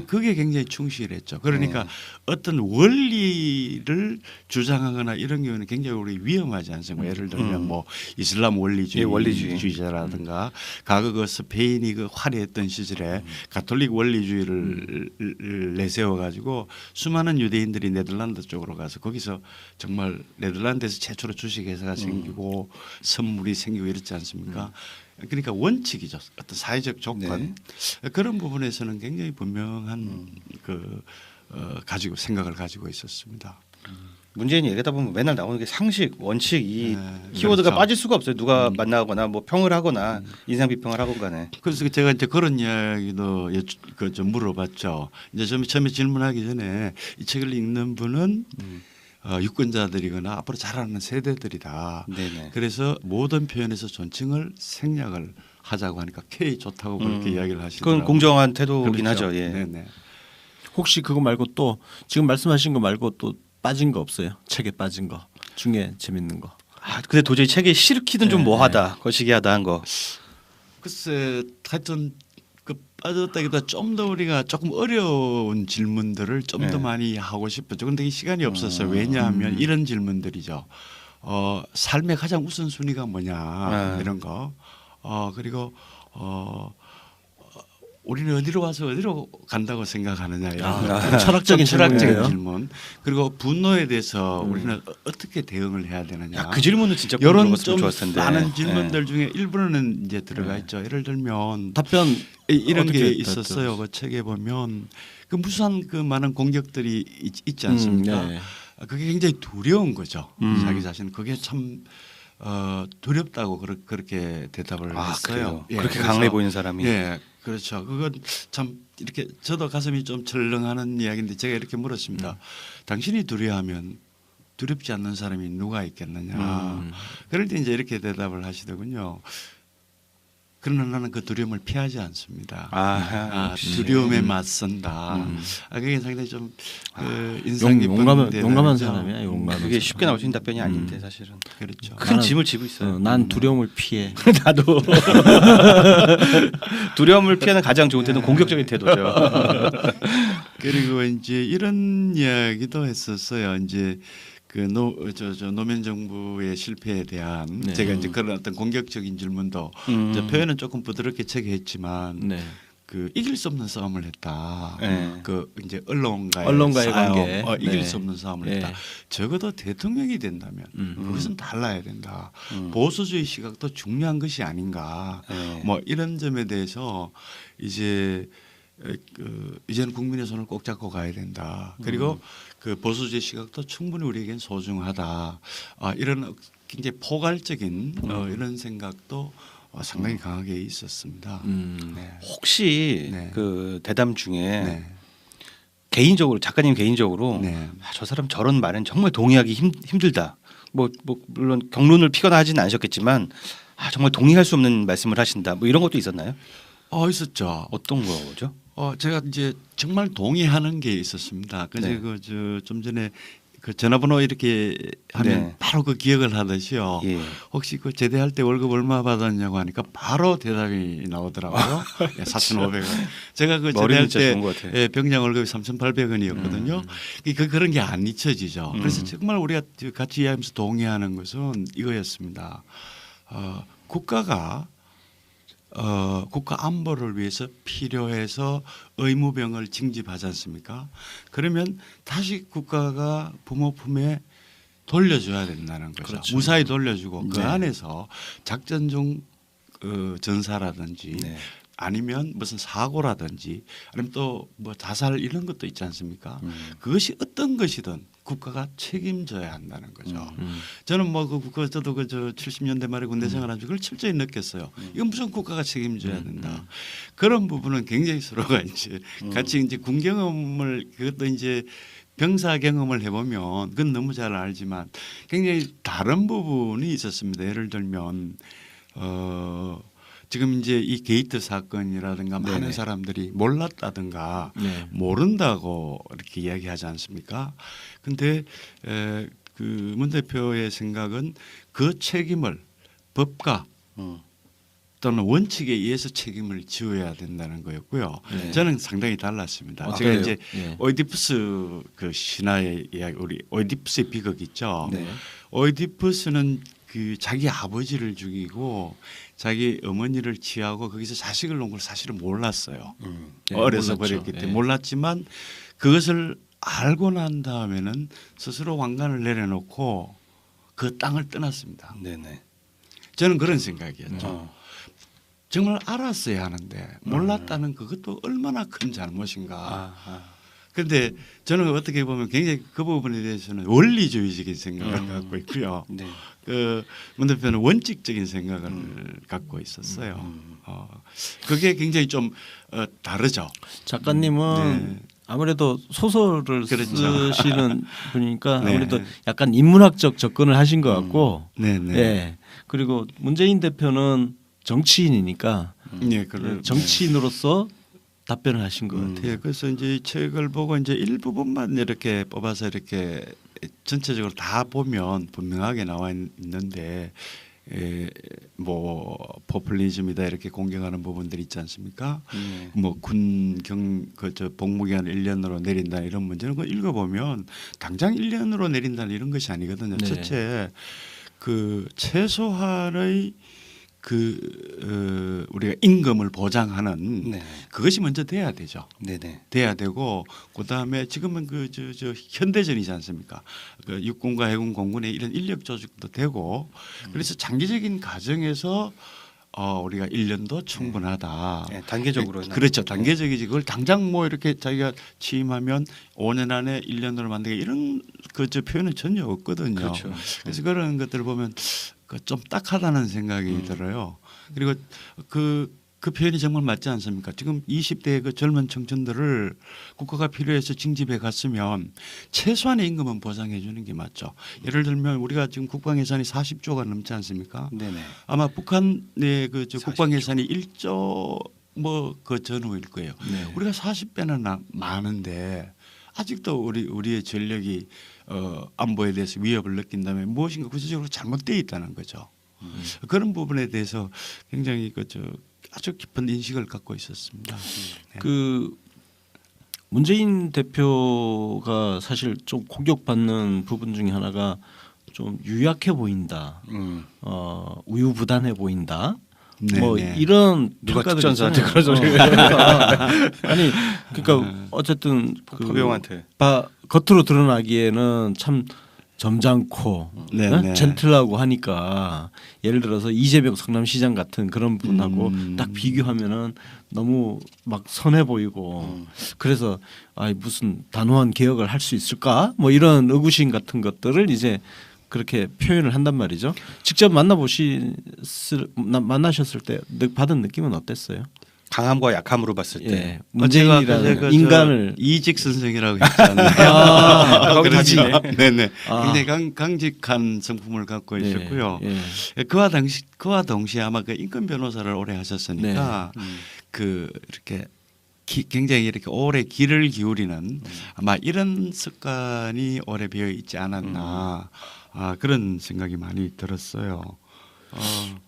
그게 굉장히 충실했죠. 그러니까 어떤 원리를 주장하거나 이런 경우는 굉장히 우리 위험하지 않습니까? 예를 들면 뭐 이슬람 예, 원리주의. 원리주의자라든가 과거 그 스페인이 그 화려했던 시절에 가톨릭 원리주의를 내세워 가지고 수많은 유대인들이 네덜란드 쪽으로 가서 거기서 정말 네덜란드에서 최초로 주식회사가 생기고 선물이 생기고 이렇지 않습니까? 그러니까 원칙이죠. 어떤 사회적 조건 그런 부분에서는 굉장히 분명한 가지고 생각을 가지고 있었습니다. 문재인이 얘기하다 보면 맨날 나오는 게 상식, 원칙 이 키워드가 그렇죠. 빠질 수가 없어요. 누가 만나거나 뭐 평을 하거나 인상 비평을 하건 간에. 그래서 제가 이제 그런 이야기도 좀 물어봤죠. 이제 처음에 질문하기 전에 이 책을 읽는 분은 유권자들이거나 앞으로 자라는 세대들이다. 네네. 그래서 모든 표현에서 존칭을 생략을 하자고 하니까 K 좋다고 그렇게 이야기를 하시더라고요. 그건 공정한 태도긴 그렇죠. 하죠. 예. 네네. 혹시 그거 말고 또 지금 말씀하신 거 말고 또 빠진 거 없어요? 책에 빠진 거 중에 재밌는 거. 아, 근데 도저히 책에 실기는 좀 뭐하다, 거시기하다 한 거. 글쎄 하여튼 그 빠졌다기보다 좀 더 우리가 조금 어려운 질문들을 좀 더 많이 하고 싶었죠. 그런데 이 시간이 없었어요. 왜냐하면 이런 질문들이죠. 삶의 가장 우선순위가 뭐냐 이런 거. 그리고 우리는 어디로 와서 어디로 간다고 생각하느냐 이런 철학적인 질문이에요. 질문. 그리고 분노에 대해서 우리는 어떻게 대응을 해야 되느냐. 야, 그 질문은 진짜 이런 물어봤으면 좀 좋았을 텐데. 많은 질문들 중에 일부는 이제 들어가 있죠. 예를 들면 답변 이런 게 어떻게 있었어요. 그 책에 보면 그 무수한 그 많은 공격들이 있지 않습니까? 네. 그게 굉장히 두려운 거죠. 자기 자신 그게 참 두렵다고 그렇게 대답을 아, 했어요. 그래요? 그렇게 강해 보이는 사람이. 예, 그렇죠. 그건 참 이렇게 저도 가슴이 좀 철렁하는 이야기인데 제가 이렇게 물었습니다. 당신이 두려워하면 두렵지 않는 사람이 누가 있겠느냐. 그럴 때 이제 이렇게 대답을 하시더군요. 그러나 나는 그 두려움을 피하지 않습니다. 두려움에 맞선다. 그게 상당히 좀 인상 깊은 용감한 대답이죠. 사람이야. 용감한 그게 사람. 쉽게 나올 수 있는 답변이 아닌데 사실은. 그렇죠. 큰 짐을 지고 있어요. 난 두려움을 피해. 나도 두려움을 피하는 가장 좋은 태도는 공격적인 태도죠. 그리고 이제 이런 이야기도 했었어요. 이제 그 노무현 정부의 실패에 대한 제가 이제 그런 어떤 공격적인 질문도 이제 표현은 조금 부드럽게 책에 했지만 네. 그 이길 수 없는 싸움을 했다. 네. 그 이제 언론과의 언론과의 싸움, 관계. 이길 네. 수 없는 싸움을 네. 했다. 적어도 대통령이 된다면 그것은 달라야 된다. 보수주의 시각도 중요한 것이 아닌가. 네. 뭐 이런 점에 대해서 이제는 국민의 손을 꼭 잡고 가야 된다. 그리고 그 보수주의 시각도 충분히 우리에겐 소중하다. 이런 굉장히 포괄적인 이런 생각도 상당히 강하게 있었습니다. 네. 혹시 네. 그 대담 중에 네. 개인적으로 작가님 개인적으로 네. 저 사람 저런 말은 정말 동의하기 힘들다. 뭐 물론 경론을 피거나 하지는 않으셨겠지만 정말 동의할 수 없는 말씀을 하신다. 뭐 이런 것도 있었나요? 있었죠. 어떤 거죠? 제가 이제 정말 동의하는 게 있었습니다. 그래서 네. 좀 전에 그 전화번호 이렇게 하면 네. 바로 그 기억을 하듯이요. 예. 혹시 그 제대할 때 월급 얼마 받았냐고 하니까 바로 대답이 나오더라고요. 4,500원. 제가 그 머리는 제대할 진짜 때 좋은 것 같아요. 병장 월급이 3,800원이었거든요. 그런 게 안 잊혀지죠. 그래서 정말 우리가 같이 이야기하면서 동의하는 것은 이거였습니다. 국가가 국가 안보를 위해서 필요해서 의무병을 징집하지 않습니까? 그러면 다시 국가가 부모 품에 돌려줘야 된다는 거죠. 그렇죠. 무사히 돌려주고 그 네. 안에서 작전 중 전사라든지 네. 아니면 무슨 사고라든지 아니면 또 뭐 자살 이런 것도 있지 않습니까? 그것이 어떤 것이든 국가가 책임져야 한다는 거죠. 저는 뭐 그 국가 저도 그 70년대 말에 군대 생활하면서 그걸 철저히 느꼈어요. 이건 무슨 국가가 책임져야 된다. 그런 부분은 굉장히 서로가 이제 같이 이제 군 경험을 그것도 이제 병사 경험을 해보면 그건 너무 잘 알지만 굉장히 다른 부분이 있었습니다. 예를 들면 지금 이제 이 게이트 사건이라든가 네네. 많은 사람들이 몰랐다든가 네. 모른다고 이렇게 이야기하지 않습니까? 근데 그 문 대표의 생각은 그 책임을 법과 또는 원칙에 의해서 책임을 지어야 된다는 거였고요. 네. 저는 상당히 달랐습니다. 아, 제가 그래요? 이제 예. 오이디푸스 그 신화의 이야기, 우리 오이디푸스의 비극 있죠. 네. 오이디푸스는 그 자기 아버지를 죽이고 자기 어머니를 취하고 거기서 자식을 놓은 걸 사실은 몰랐어요. 네, 어려서 몰랐죠. 버렸기 때문에 예. 몰랐지만 그것을 알고 난 다음에는 스스로 왕관을 내려놓고 그 땅을 떠났습니다. 네네. 저는 그런 생각이었죠. 어. 정말 알았어야 하는데 몰랐다는 그것도 얼마나 큰 잘못인가. 아. 그런데 저는 어떻게 보면 굉장히 그 부분에 대해서는 원리주의적인 생각을 갖고 있고요. 네. 그 문 대표는 원칙적인 생각을 갖고 있었어요. 그게 굉장히 좀 다르죠. 작가님은 네. 아무래도 소설을 그렇죠. 쓰시는 분이니까 네. 아무래도 약간 인문학적 접근을 하신 것 같고, 네네. 예. 그리고 문재인 대표는 정치인이니까 네, 그럴 정치인으로서 답변을 하신 것 같아요. 네, 그래서 이제 이 책을 보고 이제 일부분만 이렇게 뽑아서 이렇게 전체적으로 다 보면 분명하게 나와 있는데 뭐 포퓰리즘이다 이렇게 공격하는 부분들이 있지 않습니까? 뭐 군경 그저 복무기한 1년으로 내린다 이런 문제는 그 읽어보면 당장 1년으로 내린다는 이런 것이 아니거든요. 네. 첫째 그 최소한의 그 우리가 임금을 보장하는 네. 그것이 먼저 돼야 되죠. 네네. 돼야 되고 그다음에 지금은 그 저 현대전이지 않습니까? 그 육군과 해군 공군의 이런 인력 조직도 되고 그래서 장기적인 과정에서 우리가 1년도 충분하다. 네, 단계적으로. 그렇죠. 단계적이지. 그걸 당장 뭐 이렇게 자기가 취임하면 5년 안에 1년으로 만들게 이런 그 표현은 전혀 없거든요. 그렇죠. 그래서 그런 것들을 보면 좀 딱하다는 생각이 들어요. 그리고 그 표현이 정말 맞지 않습니까? 지금 20대의 그 젊은 청춘들을 국가가 필요해서 징집해 갔으면 최소한의 임금은 보장해 주는 게 맞죠. 예를 들면 우리가 지금 국방 예산이 40조가 넘지 않습니까? 네네. 아마 북한의 그 저 40조. 국방 예산이 1조 뭐 그 전후일 거예요. 네. 우리가 40배나 많은데 아직도 우리의 전력이 안보에 대해서 위협을 느낀다면 무엇인가 구체적으로 잘못되어 있다는 거죠. 그런 부분에 대해서 굉장히 그저 아주 깊은 인식을 갖고 있었습니다. 네. 그 문재인 대표가 사실 좀 공격받는 부분 중에 하나가 좀 유약해 보인다, 우유부단해 보인다. 네, 뭐 네. 이런 누가 평가들이 특전사한테 있잖아요. 그런 소리를 아니 그러니까 어쨌든 포병한테. 겉으로 드러나기에는 참 점잖고 네, 어? 네. 젠틀하고 하니까 예를 들어서 이재명 성남시장 같은 그런 분하고 딱 비교하면은 너무 막 선해 보이고 그래서 무슨 단호한 개혁을 할 수 있을까 뭐 이런 의구심 같은 것들을 이제 그렇게 표현을 한단 말이죠. 직접 만나셨을 때 받은 느낌은 어땠어요? 강함과 약함으로 봤을 때. 예, 문재인이라는 인간을 이직 선생이라고 했잖아요. 거기 그렇죠. 다시네. 네네. 아. 굉장히 강직한 성품을 갖고 예, 있었고요. 예. 그와 동시에 아마 그 인권 변호사를 오래 하셨으니까 그 이렇게 굉장히 이렇게 오래 귀를 기울이는 아마 이런 습관이 오래 배어 있지 않았나 그런 생각이 많이 들었어요.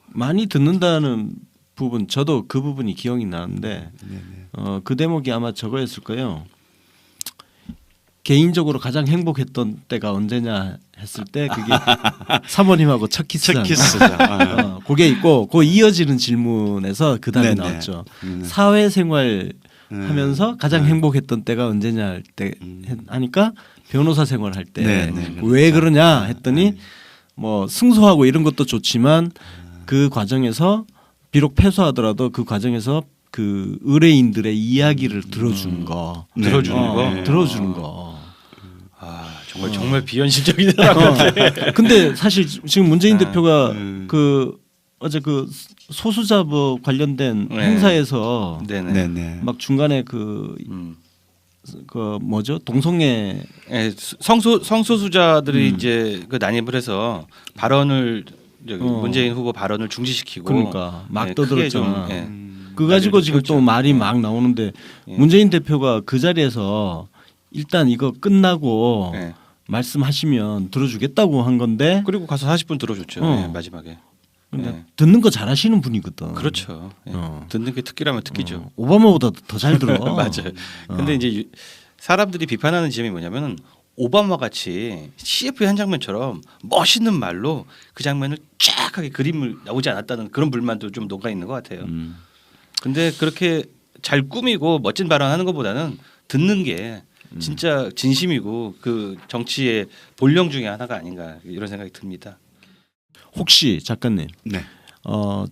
많이 듣는다는 부분 저도 그 부분이 기억이 나는데 네네. 그 대목이 아마 저거였을 거예요. 개인적으로 가장 행복했던 때가 언제냐 했을 때 그게 사모님하고 첫 키스죠. 그게 있고 그 이어지는 질문에서 그 다음에 네네. 나왔죠. 사회생활 하면서 가장 행복했던 때가 언제냐 할 때 하니까 변호사 생활할 때 네네. 왜 그러냐 했더니 뭐 승소하고 이런 것도 좋지만 그 과정에서 비록 패소하더라도 그 과정에서 그 의뢰인들의 이야기를 들어주는 거, 네. 들어주는 거? 네. 들어주는 거. 정말 비현실적이더라고요. 근데 사실 지금 문재인 대표가 그 어제 그 소수자부 관련된 네. 행사에서 네네. 막 중간에 그 뭐죠 동성애 예, 성소수자들이 이제 그 난입을 해서 발언을 저기 어. 문재인 후보 발언을 중지시키고 그러니까 막 네, 떠들었잖아. 크게 좀, 예. 그 가지고 난리를 지금 또 피웠죠. 말이 막 나오는데 예. 문재인 대표가 그 자리에서 일단 이거 끝나고 예. 말씀하시면 들어주겠다고 한 건데 그리고 가서 40분 들어줬죠. 어. 예, 마지막에. 근데 예. 듣는 거 잘하시는 분이거든. 그렇죠. 예. 듣는 게 특기라면 특기죠. 오바마보다 더 잘 들어. 맞아요. 근데 이제 사람들이 비판하는 지점이 뭐냐면은 오바마 같이 CF의 한 장면처럼 멋있는 말로 그 장면을 쫙 하게 그림을 나오지 않았다는 그런 불만도 좀 녹아 있는 것 같아요. 근데 그렇게 잘 꾸미고 멋진 발언하는 것보다는 듣는 게 진짜 진심이고 그 정치의 본령 중에 하나가 아닌가 이런 생각이 듭니다. 혹시 작가님 네.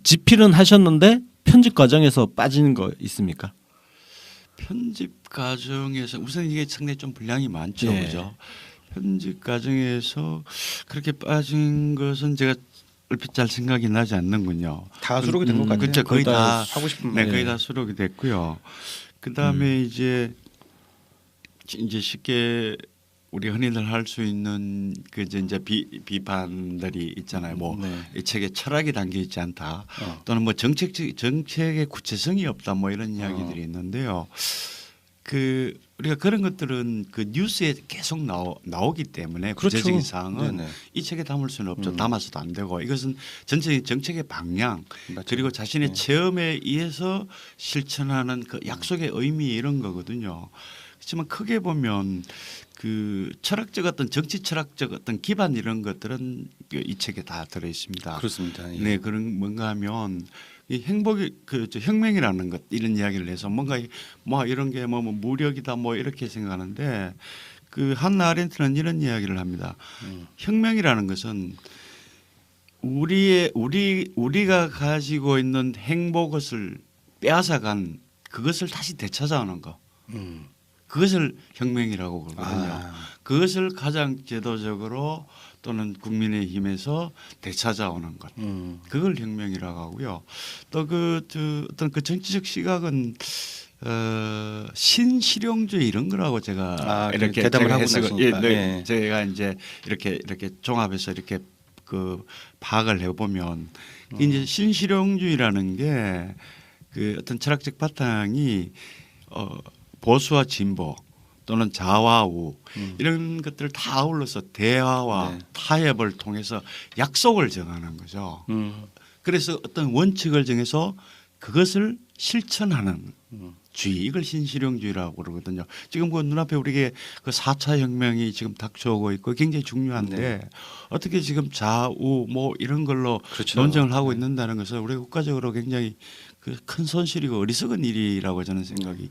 집필은 하셨는데 편집 과정에서 빠지는 거 있습니까? 편집 과정에서 우선 이게 상당히 좀 분량이 많죠, 예. 그죠? 편집 과정에서 그렇게 빠진 것은 제가 얼핏 잘 생각이 나지 않는군요. 다 수록이 된 것 같아요. 그렇죠, 거의 다 하고 싶은 네, 말. 거의 다 수록이 됐고요. 그 다음에 이제 쉽게 우리 흔히들 할 수 있는 그 이제 비판들이 있잖아요. 뭐 이 네. 책에 철학이 담겨 있지 않다, 또는 뭐 정책의 구체성이 없다, 뭐 이런 이야기들이 있는데요. 그 우리가 그런 것들은 그 뉴스에 계속 나오기 때문에 그렇죠. 구체적인 사항은 네네. 이 책에 담을 수는 없죠. 담아서도 안 되고, 이것은 전체적인 정책의 방향, 맞죠. 그리고 자신의 네. 체험에 의해서 실천하는 그 약속의 의미, 이런 거거든요. 그렇지만 크게 보면 그 철학적 어떤 정치 철학적 어떤 기반, 이런 것들은 이 책에 다 들어 있습니다. 그렇습니다. 예. 네, 그런 뭔가 하면 이 행복이 혁명이라는 것, 이런 이야기를 해서 뭔가 뭐 이런 게 뭐 무력이다 뭐 이렇게 생각하는데, 그 한나 아렌트는 이런 이야기를 합니다. 혁명이라는 것은 우리가 가지고 있는 행복을 빼앗아간 그것을 다시 되찾아오는 거. 그것을 혁명이라고 그러거든요. 아. 그것을 가장 제도적으로 또는 국민의힘에서 되찾아오는 것. 그걸 혁명이라고 하고요. 또 어떤 그 정치적 시각은 신실용주의 이런 거라고 제가 이렇게 대답을 제가 하고 해석을 나서니까. 네. 제가 이제 이렇게 종합해서 이렇게 그 파악을 해보면 이제 신실용주의라는 게 그 어떤 철학적 바탕이 보수와 진보 또는 좌와 우 이런 것들을 다 아울러서 대화와 네. 타협을 통해서 약속을 정하는 거죠. 그래서 어떤 원칙을 정해서 그것을 실천하는 주의, 이걸 신실용주의라고 그러거든요. 지금 그 눈앞에 우리에게 그 4차 혁명이 지금 닥쳐오고 있고 굉장히 중요한데 네. 어떻게 지금 좌우 뭐 이런 걸로 그렇죠. 논쟁을 하고 있는다는 것은 우리 국가적으로 굉장히 그 큰 손실이고 어리석은 일이라고 저는 생각이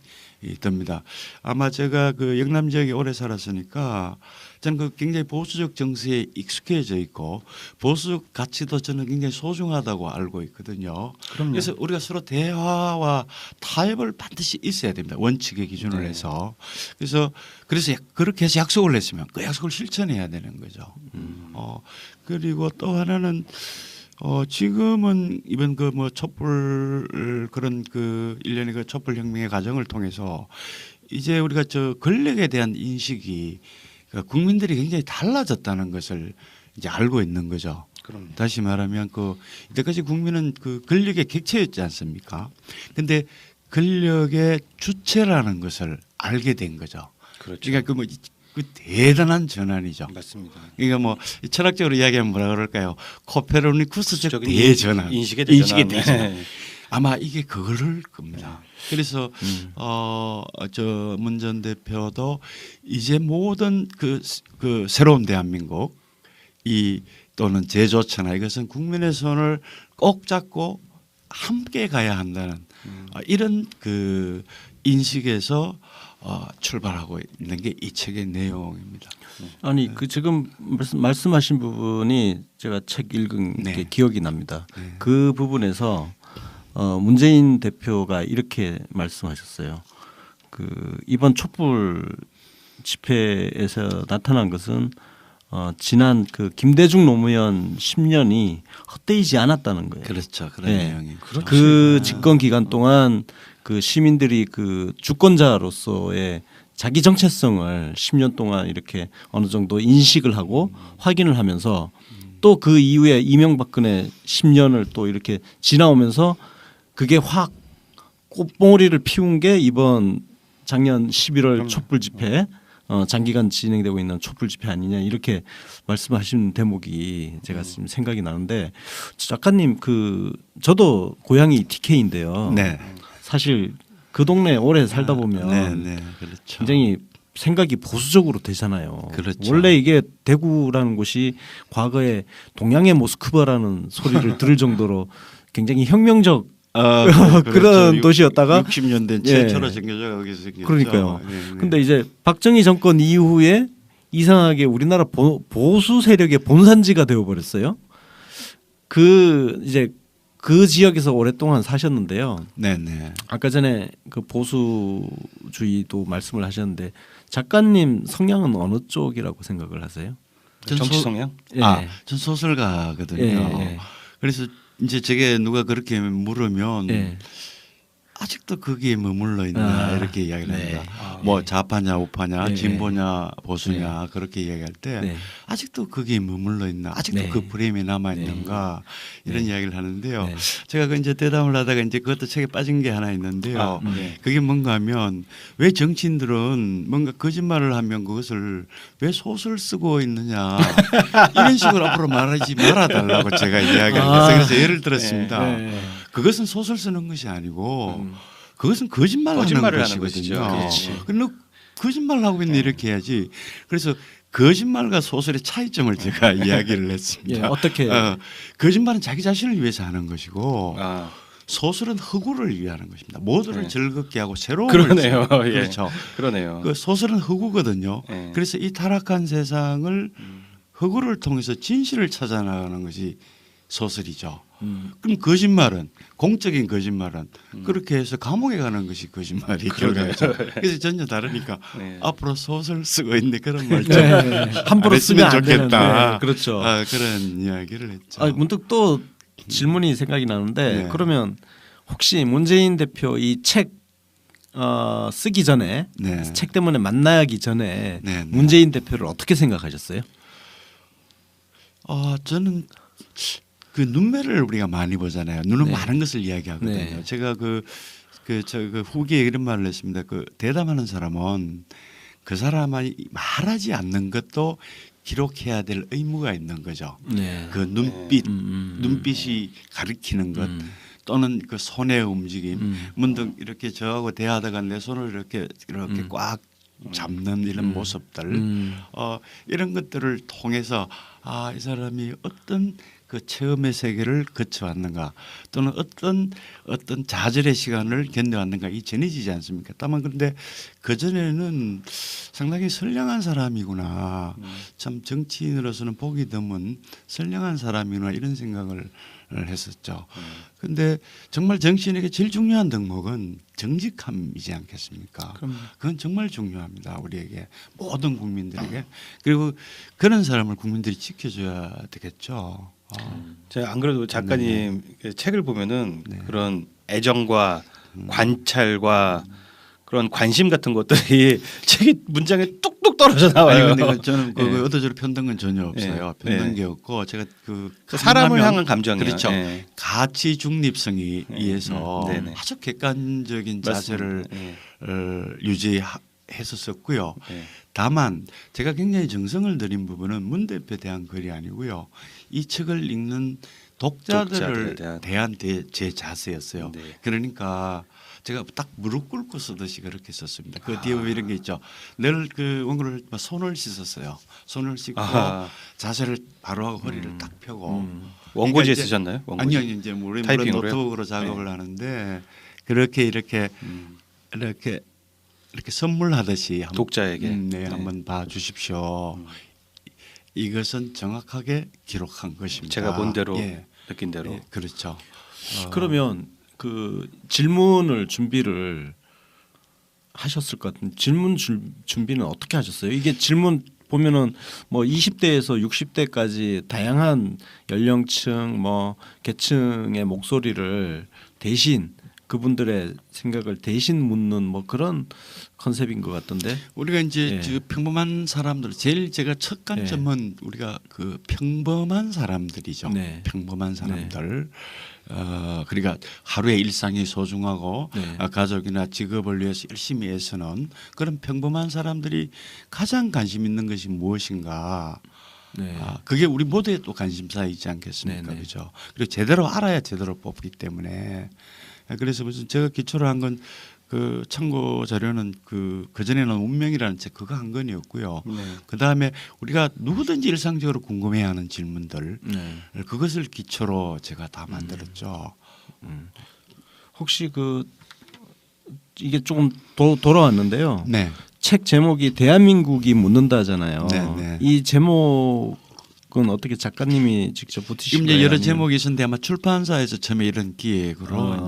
듭니다. 아마 제가 그 영남 지역에 오래 살았으니까 저는 그 굉장히 보수적 정서에 익숙해져 있고 보수적 가치도 저는 굉장히 소중하다고 알고 있거든요. 그럼요. 그래서 우리가 서로 대화와 타협을 반드시 있어야 됩니다. 원칙의 기준을 네. 해서. 그래서 그렇게 해서 약속을 했으면 그 약속을 실천해야 되는 거죠. 그리고 또 하나는 지금은 이번 그 뭐 촛불 그런 그 일련의 그 촛불 혁명의 과정을 통해서 이제 우리가 저 권력에 대한 인식이 국민들이 굉장히 달라졌다는 것을 이제 알고 있는 거죠. 그럼. 다시 말하면 그 이때까지 국민은 그 권력의 객체였지 않습니까? 근데 권력의 주체라는 것을 알게 된 거죠. 그렇죠. 그러니까 그 대단한 전환이죠. 맞습니다. 그러니까 뭐 철학적으로 이야기하면 뭐라 그럴까요? 코페르니쿠스적 적인 대전환, 인식의 대전환. 대전환. 네. 아마 이게 그거를 겁니다. 그래서 저 문 전 대표도 이제 모든 그 새로운 대한민국 또는 제조처나 이것은 국민의 손을 꼭 잡고 함께 가야 한다는 이런 그 인식에서 출발하고 있는 게 이 책의 내용입니다. 아니 그 지금 말씀하신 부분이 제가 책 읽은 네. 게 기억이 납니다. 네. 그 부분에서 문재인 대표가 이렇게 말씀하셨어요. 그 이번 촛불 집회에서 나타난 것은 지난 그 김대중 노무현 10년이 헛되이지 않았다는 거예요. 그렇죠. 그런 네. 내용이. 그 집권 기간 동안 그 시민들이 그 주권자로서의 자기 정체성을 10년 동안 이렇게 어느 정도 인식을 하고 확인을 하면서 또 그 이후에 이명박근혜 10년을 또 이렇게 지나오면서 그게 확 꽃봉오리를 피운 게 이번 작년 11월 촛불 집회 장기간 진행되고 있는 촛불 집회 아니냐 이렇게 말씀하신 대목이 제가 지금 생각이 나는데 작가님 그 저도 고향이 TK인데요. 네. 사실 그 동네 오래 살다 보면 네, 그렇죠. 굉장히 생각이 보수적으로 되잖아요. 그렇죠. 원래 이게 대구라는 곳이 과거에 동양의 모스크바라는 소리를 들을 정도로 굉장히 혁명적 그런 도시였다가 60년대 예. 최초로 생겨져 거기서 생겼죠. 그러니까요. 네. 근데 이제 박정희 정권 이후에 이상하게 우리나라 보수 세력의 본산지가 되어 버렸어요. 그 이제 그 지역에서 오랫동안 사셨는데요. 네네. 아까 전에 그 보수주의도 말씀을 하셨는데 작가님 성향은 어느 쪽이라고 생각을 하세요? 정치 성향? 예. 전 소설가거든요. 예. 그래서 이제 제게 누가 그렇게 물으면 예. 아직도 거기에 머물러 있나 이렇게 이야기를 네. 합니다. 뭐 좌파냐 우파냐 네. 진보냐 보수냐 그렇게 이야기할 때 네. 아직도 거기에 머물러 있나 아직도 네. 그 프레임이 남아 있는가 이런 이야기를 하는데요. 네. 제가 그 이제 대담을 하다가 이제 그것도 책에 빠진 게 하나 있는데요. 네. 그게 뭔가 하면 왜 정치인들은 뭔가 거짓말을 하면 그것을 왜 소설 쓰고 있느냐 이런 식으로 앞으로 말하지 말아달라고 제가 이야기를 했어요. 그래서 예를 들었습니다. 네. 그것은 소설 쓰는 것이 아니고 그것은 거짓말을 하는 것이거든요. 그렇지. 근데 거짓말을 하고 있는 이렇게 해야지. 그래서 거짓말과 소설의 차이점을 제가 이야기를 했습니다. 예, 어떻게? 거짓말은 자기 자신을 위해서 하는 것이고 아, 소설은 허구를 위하는 것입니다. 모두를 네. 즐겁게 하고 새로움을 그러네요. 주는. 예. 그렇죠. 그러네요. 그 소설은 허구거든요. 예. 그래서 이 타락한 세상을 허구를 통해서 진실을 찾아나가는 것이 소설이죠. 그럼 거짓말은 공적인 거짓말은 그렇게 해서 감옥에 가는 것이 거짓말이 결과죠. 그래서 전혀 다르니까 네. 앞으로 소설 쓰고 있는데 그런 말 좀 네. 함부로 쓰면 안 좋겠다. 되는데. 그렇죠. 그런 이야기를 했죠. 문득 또 질문이 생각이 나는데 네. 그러면 혹시 문재인 대표 이 책 쓰기 전에 네. 책 때문에 만나기 전에 네, 네. 문재인 대표를 어떻게 생각하셨어요? 저는 그 눈매를 우리가 많이 보잖아요. 눈은 네. 많은 것을 이야기하거든요. 네. 제가 그 후기에 이런 말을 했습니다. 그 대담하는 사람은 그 사람이 말하지 않는 것도 기록해야 될 의무가 있는 거죠. 네. 그 눈빛, 눈빛이 가리키는 것 또는 그 손의 움직임, 문득 이렇게 저하고 대화하다가 내 손을 이렇게 꽉 잡는 이런 모습들, 이런 것들을 통해서 이 사람이 어떤 그 체험의 세계를 거쳐왔는가 또는 어떤 좌절의 시간을 견뎌왔는가 이 전해지지 않습니까? 다만 그런데 그 전에는 상당히 선량한 사람이구나, 참 정치인으로서는 보기 드문 선량한 사람이구나 이런 생각을 했었죠. 그런데 정말 정치인에게 제일 중요한 덕목은 정직함이지 않겠습니까? 그건 정말 중요합니다. 우리에게 모든 국민들에게. 그리고 그런 사람을 국민들이 지켜줘야 되겠죠. 제가 안 그래도 작가님 그 책을 보면은 네. 그런 애정과 관찰과 그런 관심 같은 것들이 책이 문장에 뚝뚝 떨어져 나와요. 아니 근데 저는 그 예. 의도적으로 편든 건 전혀 없어요. 예. 편든 예. 게 없고 제가 그 사람을 강하면 향한 감정이요. 그렇죠. 예. 가치 중립성이 의해서 네네. 아주 객관적인 자세를 예. 유지했었고요. 예. 다만 제가 굉장히 정성을 들인 부분은 문 대표에 대한 글이 아니고요. 이 책을 읽는 독자들을 독자들에 대한 제 자세였어요. 네. 그러니까 제가 딱 무릎 꿇고 쓰듯이 그렇게 썼습니다. 그 뒤에 보면 이런 게 있죠. 늘 그 원고를 손을 씻었어요. 손을 씻고 아하. 자세를 바로 하고 허리를 딱 펴고. 원고지에 이제- 쓰셨나요? 원고지? 아니요, 이제 물론 타이핑으로요? 노트북으로 작업을 하는데 그렇게 이렇게 선물하듯이 독자에게. 네, 한번 봐주십시오. 이것은 정확하게 기록한 것입니다. 제가 본 대로 예, 느낀 대로. 예, 그렇죠. 그러면 그 질문을 준비를 하셨을 것 같은 질문 준비는 어떻게 하셨어요? 이게 질문 보면은 뭐 20대에서 60대까지 다양한 연령층 뭐 계층의 목소리를 대신 그분들의 생각을 대신 묻는 뭐 그런 컨셉인 것 같던데. 우리가 이제 예. 그 평범한 사람들 제일 제가 첫 관점은 우리가 그 평범한 사람들이죠. 네. 평범한 사람들. 그러니까 하루의 일상이 소중하고 네. 가족이나 직업을 위해서 열심히 애쓰는 그런 평범한 사람들이 가장 관심 있는 것이 무엇인가. 네. 그게 우리 모두의 또 관심사이지 않겠습니까? 네네. 그렇죠. 그리고 제대로 알아야 제대로 뽑기 때문에 그래서 무슨 제가 기초로 한 건 그 참고 자료는 그 전에는 운명이라는 책 그거 한 건이었고요. 네. 그 다음에 우리가 누구든지 일상적으로 궁금해하는 질문들 네. 그것을 기초로 제가 다 만들었죠. 혹시 그 이게 조금 돌아왔는데요. 네. 책 제목이 대한민국이 묻는다잖아요. 네, 네. 이 제목은 어떻게 작가님이 직접 붙이신 지금 거예요? 이제 여러 아니면- 제목이 있었는데 아마 출판사에서 처음에 이런 기획으로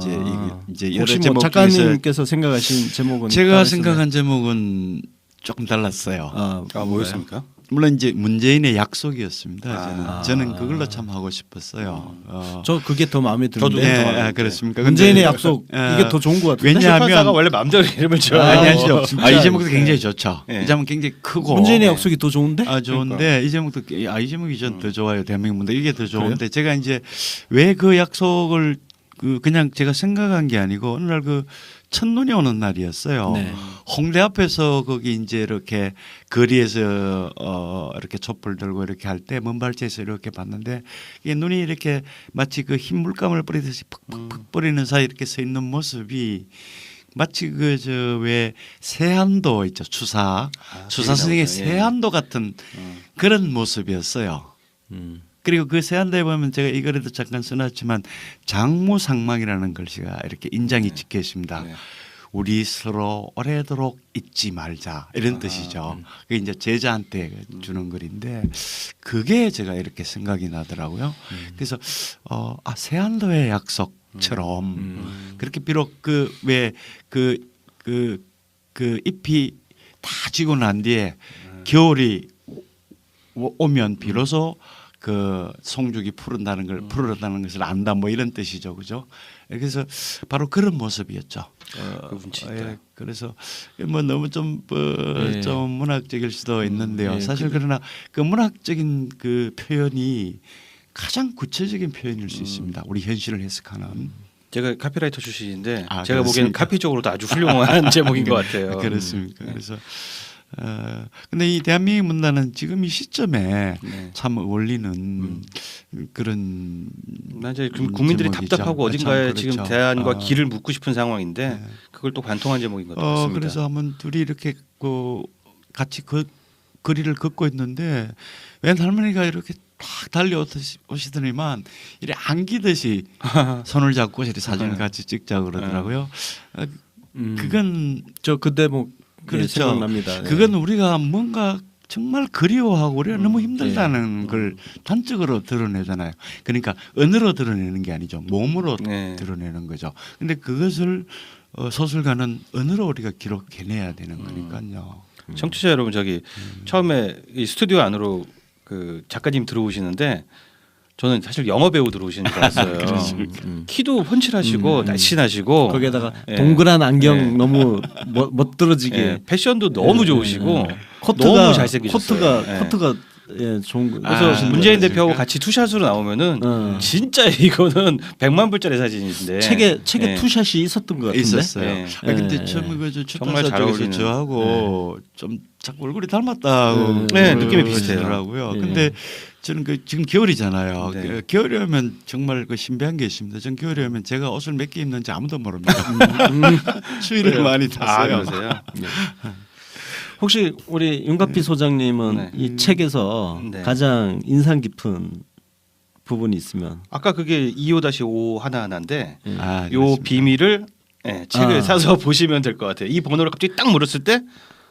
이제 여러 혹시 뭐 제목 중에서 작가님께서 생각하신 제목은 제가 따로 생각한 제목은 조금 달랐어요. 뭐였습니까? 물론 이제 문재인의 약속이었습니다. 아. 저는 그걸로 참 하고 싶었어요. 저 그게 더 마음에 드는데. 네, 그렇습니까? 문재인의 근데, 약속 어, 이게 더 좋은 것 같은데. 왜냐하면 출판사가 원래 마음대로 이름을 지어요. 아니 아니죠. 진짜. 이 제목도 굉장히 좋죠. 네. 이 제목 굉장히 크고 문재인의 약속이 더 좋은데? 좋은데 이 제목도 이 제목이 전 더 좋아요. 대한민국 문제 이게 더 좋은데 제가 이제 왜 그 약속을 그냥 제가 생각한 게 아니고 어느 날 그 첫눈이 오는 날이었어요. 네. 홍대 앞에서 거기 이제 이렇게 거리에서 이렇게 촛불 들고 이렇게 할 때 먼발치에서 이렇게 봤는데 이게 눈이 이렇게 마치 그 흰 물감을 뿌리듯이 푹푹푹 뿌리는 사이 이렇게 서 있는 모습이 마치 그 저 왜 세안도 있죠. 추사 선생의 나오죠. 예. 세안도 같은 그런 모습이었어요. 그리고 그 세안대에 보면 제가 이 글에도 잠깐 써놨지만 장무상망이라는 글씨가 이렇게 인장이 찍혀 있습니다. 네. 우리 서로 오래도록 잊지 말자 이런 뜻이죠. 그게 이제 제자한테 주는 글인데 그게 제가 이렇게 생각이 나더라고요. 그래서 세안도의 약속처럼 그렇게 비록 그 왜 그 잎이 다 지고 난 뒤에 겨울이 오면 비로소 그 송죽이 푸른다는 것을 안다 뭐 이런 뜻이죠, 그죠? 그래서 바로 그런 모습이었죠. 그 운치 있다. 예, 그래서 뭐 너무 좀 문학적일 수도 있는데요. 예, 사실 그러나 그 문학적인 그 표현이 가장 구체적인 표현일 수 있습니다. 우리 현실을 해석하는. 제가 카피라이터 출신인데 아, 제가 보기에는 그렇습니까? 카피적으로도 아주 훌륭한 제목인 것 같아요. 그렇습니까? 그래서 근데 이 대한민국 문단은 지금 이 시점에 네. 참 어울리는 그런 이제 국민들이 제목이죠. 답답하고 어딘가에 참 지금 그렇죠. 대안과 길을 묻고 싶은 상황인데 네. 그걸 또 관통한 제목인 것 같습니다. 그래서 한번 둘이 이렇게 같이 거리를 걷고 있는데 웬 할머니가 이렇게 딱 달려오시더니만 이래 안기듯이 손을 잡고 이렇게 사진을 같이 찍자 그러더라고요. 그건 저 그때 뭐 그렇죠. 생각납니다. 네. 그건 우리가 뭔가 정말 그리워하고 우리가 너무 힘들다는 걸 단적으로 드러내잖아요. 그러니까 언어로 드러내는 게 아니죠. 몸으로 네. 드러내는 거죠. 근데 그것을 소설가는 언어로 우리가 기록해내야 되는 거니까요. 청취자 여러분 저기 처음에 이 스튜디오 안으로 그 작가님 들어오시는데 저는 사실 영어 배우 들어오시는 줄 알았어요. 키도 훤칠하시고 날씬하시고 거기에다가 예. 동그란 안경 예. 너무 멋들어지게 예, 패션도 너무 좋으시고 코트가 너무 잘생기셨어요. 코트가 예, 좋은 거. 그래서 문재인 대표하고 같이 투샷으로 나오면은 진짜 이거는 100만 불짜리 사진인데 책에 예. 투샷이 있었던 것 같은데. 있었어요. 네. 근데 네. 처음에 그 정말 출판사 잘 쪽에서 어울리는. 저하고 좀 자꾸 얼굴이 닮았다고 네, 느낌이 비슷해요. 그러더라고요. 네. 근데 저는 지금 겨울이잖아요. 네. 겨울에 오면 정말 신비한 게 있습니다. 전 겨울에 오면 제가 옷을 몇 개 입는지 아무도 모릅니다. 추위를 많이 탔어요. 그러세요? 혹시 우리 윤가피 소장님은 네. 이 책에서 네. 가장 인상 깊은 부분이 있으면 아까 그게 25-5 하나하나인데 아, 요 그렇습니다. 비밀을 책을 아. 사서 보시면 될 것 같아요. 이 번호를 갑자기 딱 물었을 때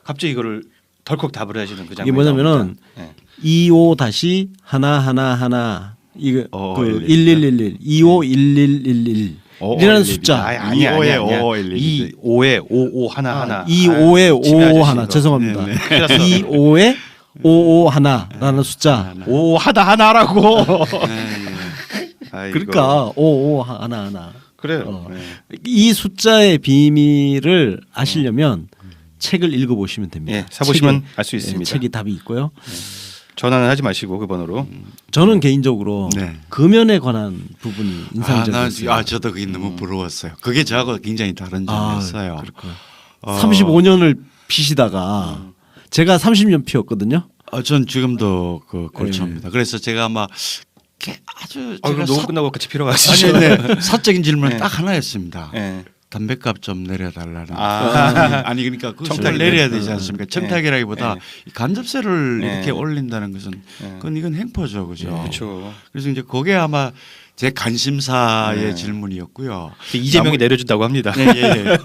갑자기 이거를 덜컥 답을 하시는 그 장면이 이게 뭐냐면은 나옵니다. 네. 25 다시 하나 이거 그 1111 251111 이라는 숫자 아니야. 25에 55 하나. 25에 55 하나 이거. 죄송합니다. 네, 25에 55 하나라는 숫자. 5 하나라고. 네, 네. 아이고. 그러니까 55 하나. 그래요. 이 숫자의 비밀을 아시려면 책을 읽어보시면 됩니다. 예, 사보시면 책에, 알 수 있습니다. 책이 답이 있고요. 전화는 하지 마시고 그 번호로. 저는 개인적으로 네. 금연에 관한 부분이 인상적이었어요. 저도 그게 너무 부러웠어요. 그게 저하고 굉장히 다른 점이었어요. 그렇구나. 35년을 피시다가 제가 30년 피웠거든요. 전 지금도 그 골초입니다. 그래서 제가 아마 아주 그럼 제가 녹음 끝나고 같이 피러 가시죠. 아니, 네. 사적인 질문 네. 딱 하나였습니다. 예. 담배값 좀 내려달라는. 아. 아니 그러니까 그 청탁이 청탁 내려야 되지 않습니까? 네. 청탁이라기보다 네. 이 간접세를 네. 이렇게 올린다는 것은 그건 이건 행포죠, 그죠? 그렇죠. 그래서 이제 그게 아마 제 관심사의 네. 질문이었고요. 이재명이 내려준다고 합니다. 예, 예.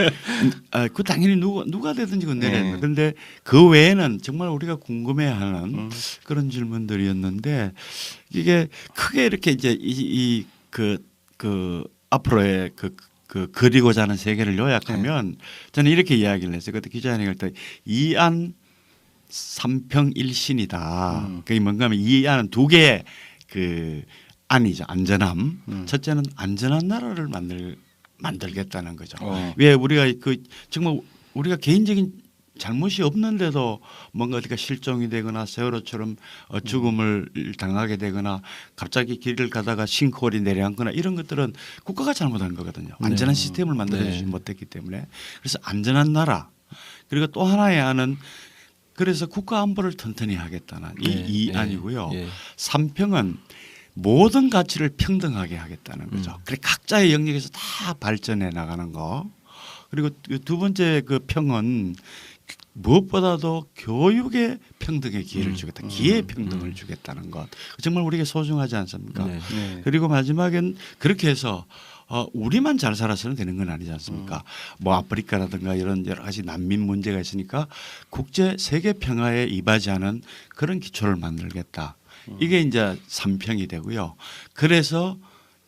그 당연히 누가 되든지 그건 내려야 됩니다. 그런데 그 외에는 정말 우리가 궁금해하는 그런 질문들이었는데 이게 크게 이렇게 이제 그 앞으로의 그 그리고자 하는 세계를 요약하면 저는 이렇게 이야기를 했어요. 그때 기자회견 할때 이안 삼평일신이다. 그게 뭔가 하면 이안은 두 개의 그 안이죠. 안전함. 첫째는 안전한 나라를 만들겠다는 거죠. 왜 우리가 그 정말 우리가 개인적인 잘못이 없는데도 뭔가 어디가 실종이 되거나 세월호처럼 죽음을 당하게 되거나 갑자기 길을 가다가 싱크홀이 내려앉거나 이런 것들은 국가가 잘못한 거거든요. 안전한 시스템을 만들어주지 못했기 때문에. 그래서 안전한 나라. 그리고 또 하나의 안은 그래서 국가 안보를 튼튼히 하겠다는 이 안이고요. 삼평은 모든 가치를 평등하게 하겠다는 거죠. 그래 각자의 영역에서 다 발전해 나가는 거. 그리고 두 번째 그 평은 무엇보다도 교육의 평등의 기회를 주겠다. 기회 평등을 주겠다는 것. 정말 우리에게 소중하지 않습니까? 네. 그리고 마지막엔 그렇게 해서 우리만 잘 살아서는 되는 건 아니지 않습니까? 뭐 아프리카라든가 이런 여러 가지 난민 문제가 있으니까 국제 세계 평화에 이바지하는 그런 기초를 만들겠다. 이게 이제 삼평이 되고요. 그래서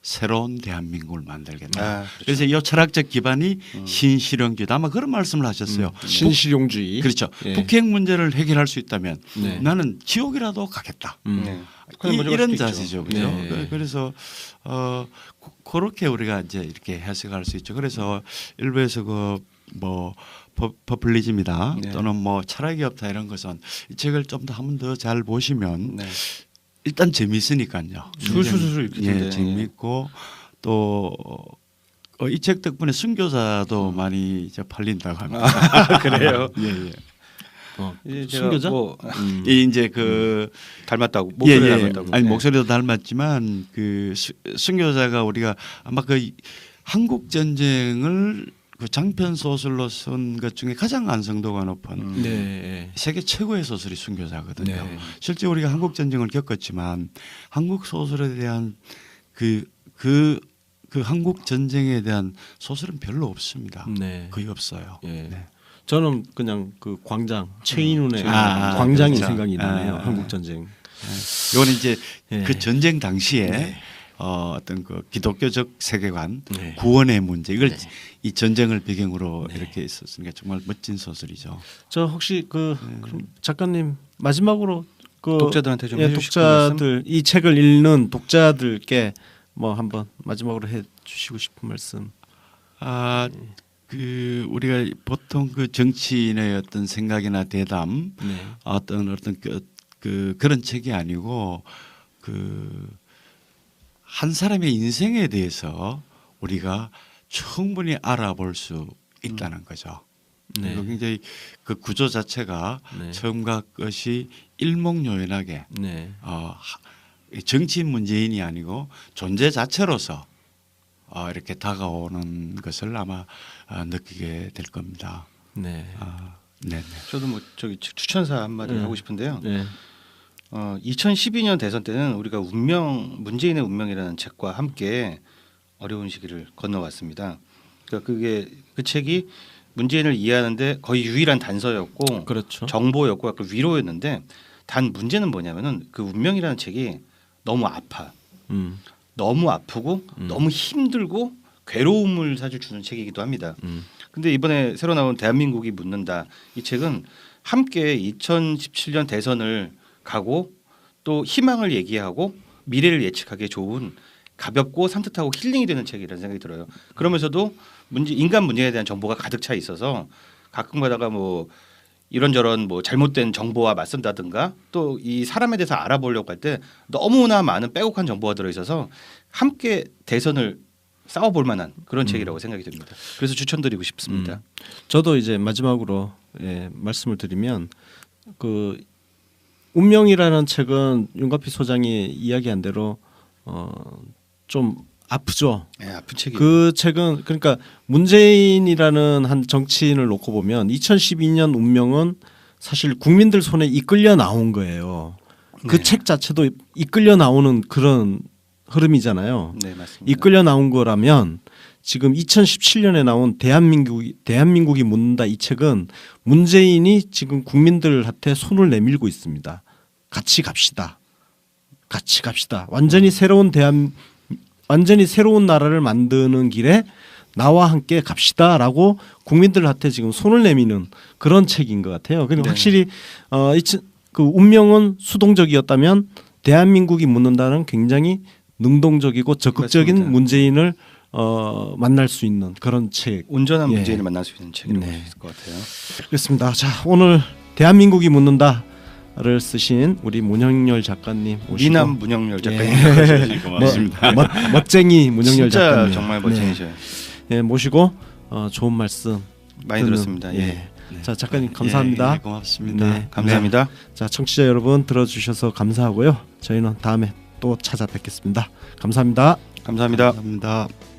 새로운 대한민국을 만들겠다. 그래서 이 철학적 기반이 신실용주의다. 아마 그런 말씀을 하셨어요. 신실용주의. 그렇죠. 예. 북핵 문제를 해결할 수 있다면 네. 나는 지옥이라도 가겠다. 이런 자세죠. 그죠? 네. 그래서 그렇게 우리가 이제 이렇게 해석할 수 있죠. 그래서 일부에서 그 뭐 퍼플리즘이다 또는 뭐 철학이 없다 이런 것은 이 책을 좀 더 한 번 더 잘 보시면 일단 재미있으니까요. 술술술 예, 재미있고 또 이 책 덕분에 순교자도 많이 이제 팔린다고 합니다. 그래요. 예, 예. 순교자? 이제 그 닮았다고 목소리 닮았다고. 아니 목소리도 닮았지만 그 순교자가 우리가 아마 그 한국 전쟁을 그 장편 소설로 쓴 것 중에 가장 완성도가 높은 세계 최고의 소설이 순교자거든요. 실제 우리가 한국 전쟁을 겪었지만 한국 소설에 대한 그 한국 전쟁에 대한 소설은 별로 없습니다. 거의 없어요. 네. 저는 그냥 그 광장 최인훈의 광장이 그렇죠. 생각이 나네요. 한국 전쟁. 이거는 이제 그 전쟁 당시에 어떤 그 기독교적 세계관, 구원의 문제 이걸 이 전쟁을 배경으로 이렇게 있었으니까 정말 멋진 소설이죠. 저 혹시 그럼 작가님 마지막으로 그 독자들한테 좀 해주실 독자들 이 책을 읽는 독자들께 뭐 한번 마지막으로 해주시고 싶은 말씀. 그 우리가 보통 그 정치인의 어떤 생각이나 대담, 어떤 그런 책이 아니고 그 한 사람의 인생에 대해서 우리가 충분히 알아볼 수 있다는 거죠. 그리고 굉장히 그 구조 자체가 처음과 끝이 일목요연하게 정치인 문재인이 아니고 존재 자체로서 이렇게 다가오는 것을 아마 느끼게 될 겁니다. 네. 저도 뭐 저기 추천사 한마디 하고 싶은데요. 2012년 대선 때는 우리가 문재인의 운명이라는 책과 함께 어려운 시기를 건너왔습니다. 그러니까 그 책이 문재인을 이해하는데 거의 유일한 단서였고 그렇죠. 정보였고 약간 위로였는데 단 문제는 뭐냐면은 그 운명이라는 책이 너무 아파. 너무 아프고 너무 힘들고 괴로움을 사실 주는 책이기도 합니다. 근데 이번에 새로 나온 대한민국이 묻는다 이 책은 함께 2017년 대선을 가고 또 희망을 얘기하고 미래를 예측하기에 좋은 가볍고 산뜻하고 힐링이 되는 책이라는 생각이 들어요. 그러면서도 인간 문제에 대한 정보가 가득 차 있어서 가끔가다가 뭐 이런저런 뭐 잘못된 정보와 맞선다든가 또 이 사람에 대해서 알아보려고 할 때 너무나 많은 빼곡한 정보가 들어있어서 함께 대선을 싸워볼 만한 그런 책이라고 생각이 듭니다. 그래서 추천드리고 싶습니다. 저도 이제 마지막으로 말씀을 드리면 그 운명이라는 책은 윤가피 소장이 이야기한 대로 좀 아프죠. 네, 아픈 책이에요. 그 책은 그러니까 문재인이라는 한 정치인을 놓고 보면 2012년 운명은 사실 국민들 손에 이끌려 나온 거예요. 그 네. 책 자체도 이끌려 나오는 그런 흐름이잖아요. 네, 맞습니다. 이끌려 나온 거라면 지금 2017년에 나온 대한민국이 묻는다 이 책은 문재인이 지금 국민들한테 손을 내밀고 있습니다. 같이 갑시다. 같이 갑시다. 완전히 새로운 나라를 만드는 길에 나와 함께 갑시다라고 국민들한테 지금 손을 내미는 그런 책인 것 같아요. 그리고 네. 확실히 그 운명은 수동적이었다면 대한민국이 묻는다는 굉장히 능동적이고 적극적인 맞습니다. 문재인을 만날 수 있는 그런 책. 온전한 예. 문재인을 만날 수 있는 책이라고 네. 할 수 있을 것 같아요. 그렇습니다. 자, 오늘 대한민국이 묻는다를 쓰신 우리 문형열 작가님 오시고 미남 문영열 작가님 네, 고맙습니다. 멋쟁이 문형열 진짜 작가님 정말 멋쟁이셔요. 네, 모시고 좋은 말씀 많이 듣는, 들었습니다. 예. 자, 작가님 감사합니다. 예, 고맙습니다. 네. 감사합니다. 자, 청취자 여러분 들어주셔서 감사하고요. 저희는 다음에 또 찾아뵙겠습니다. 감사합니다. 감사합니다. 감사합니다.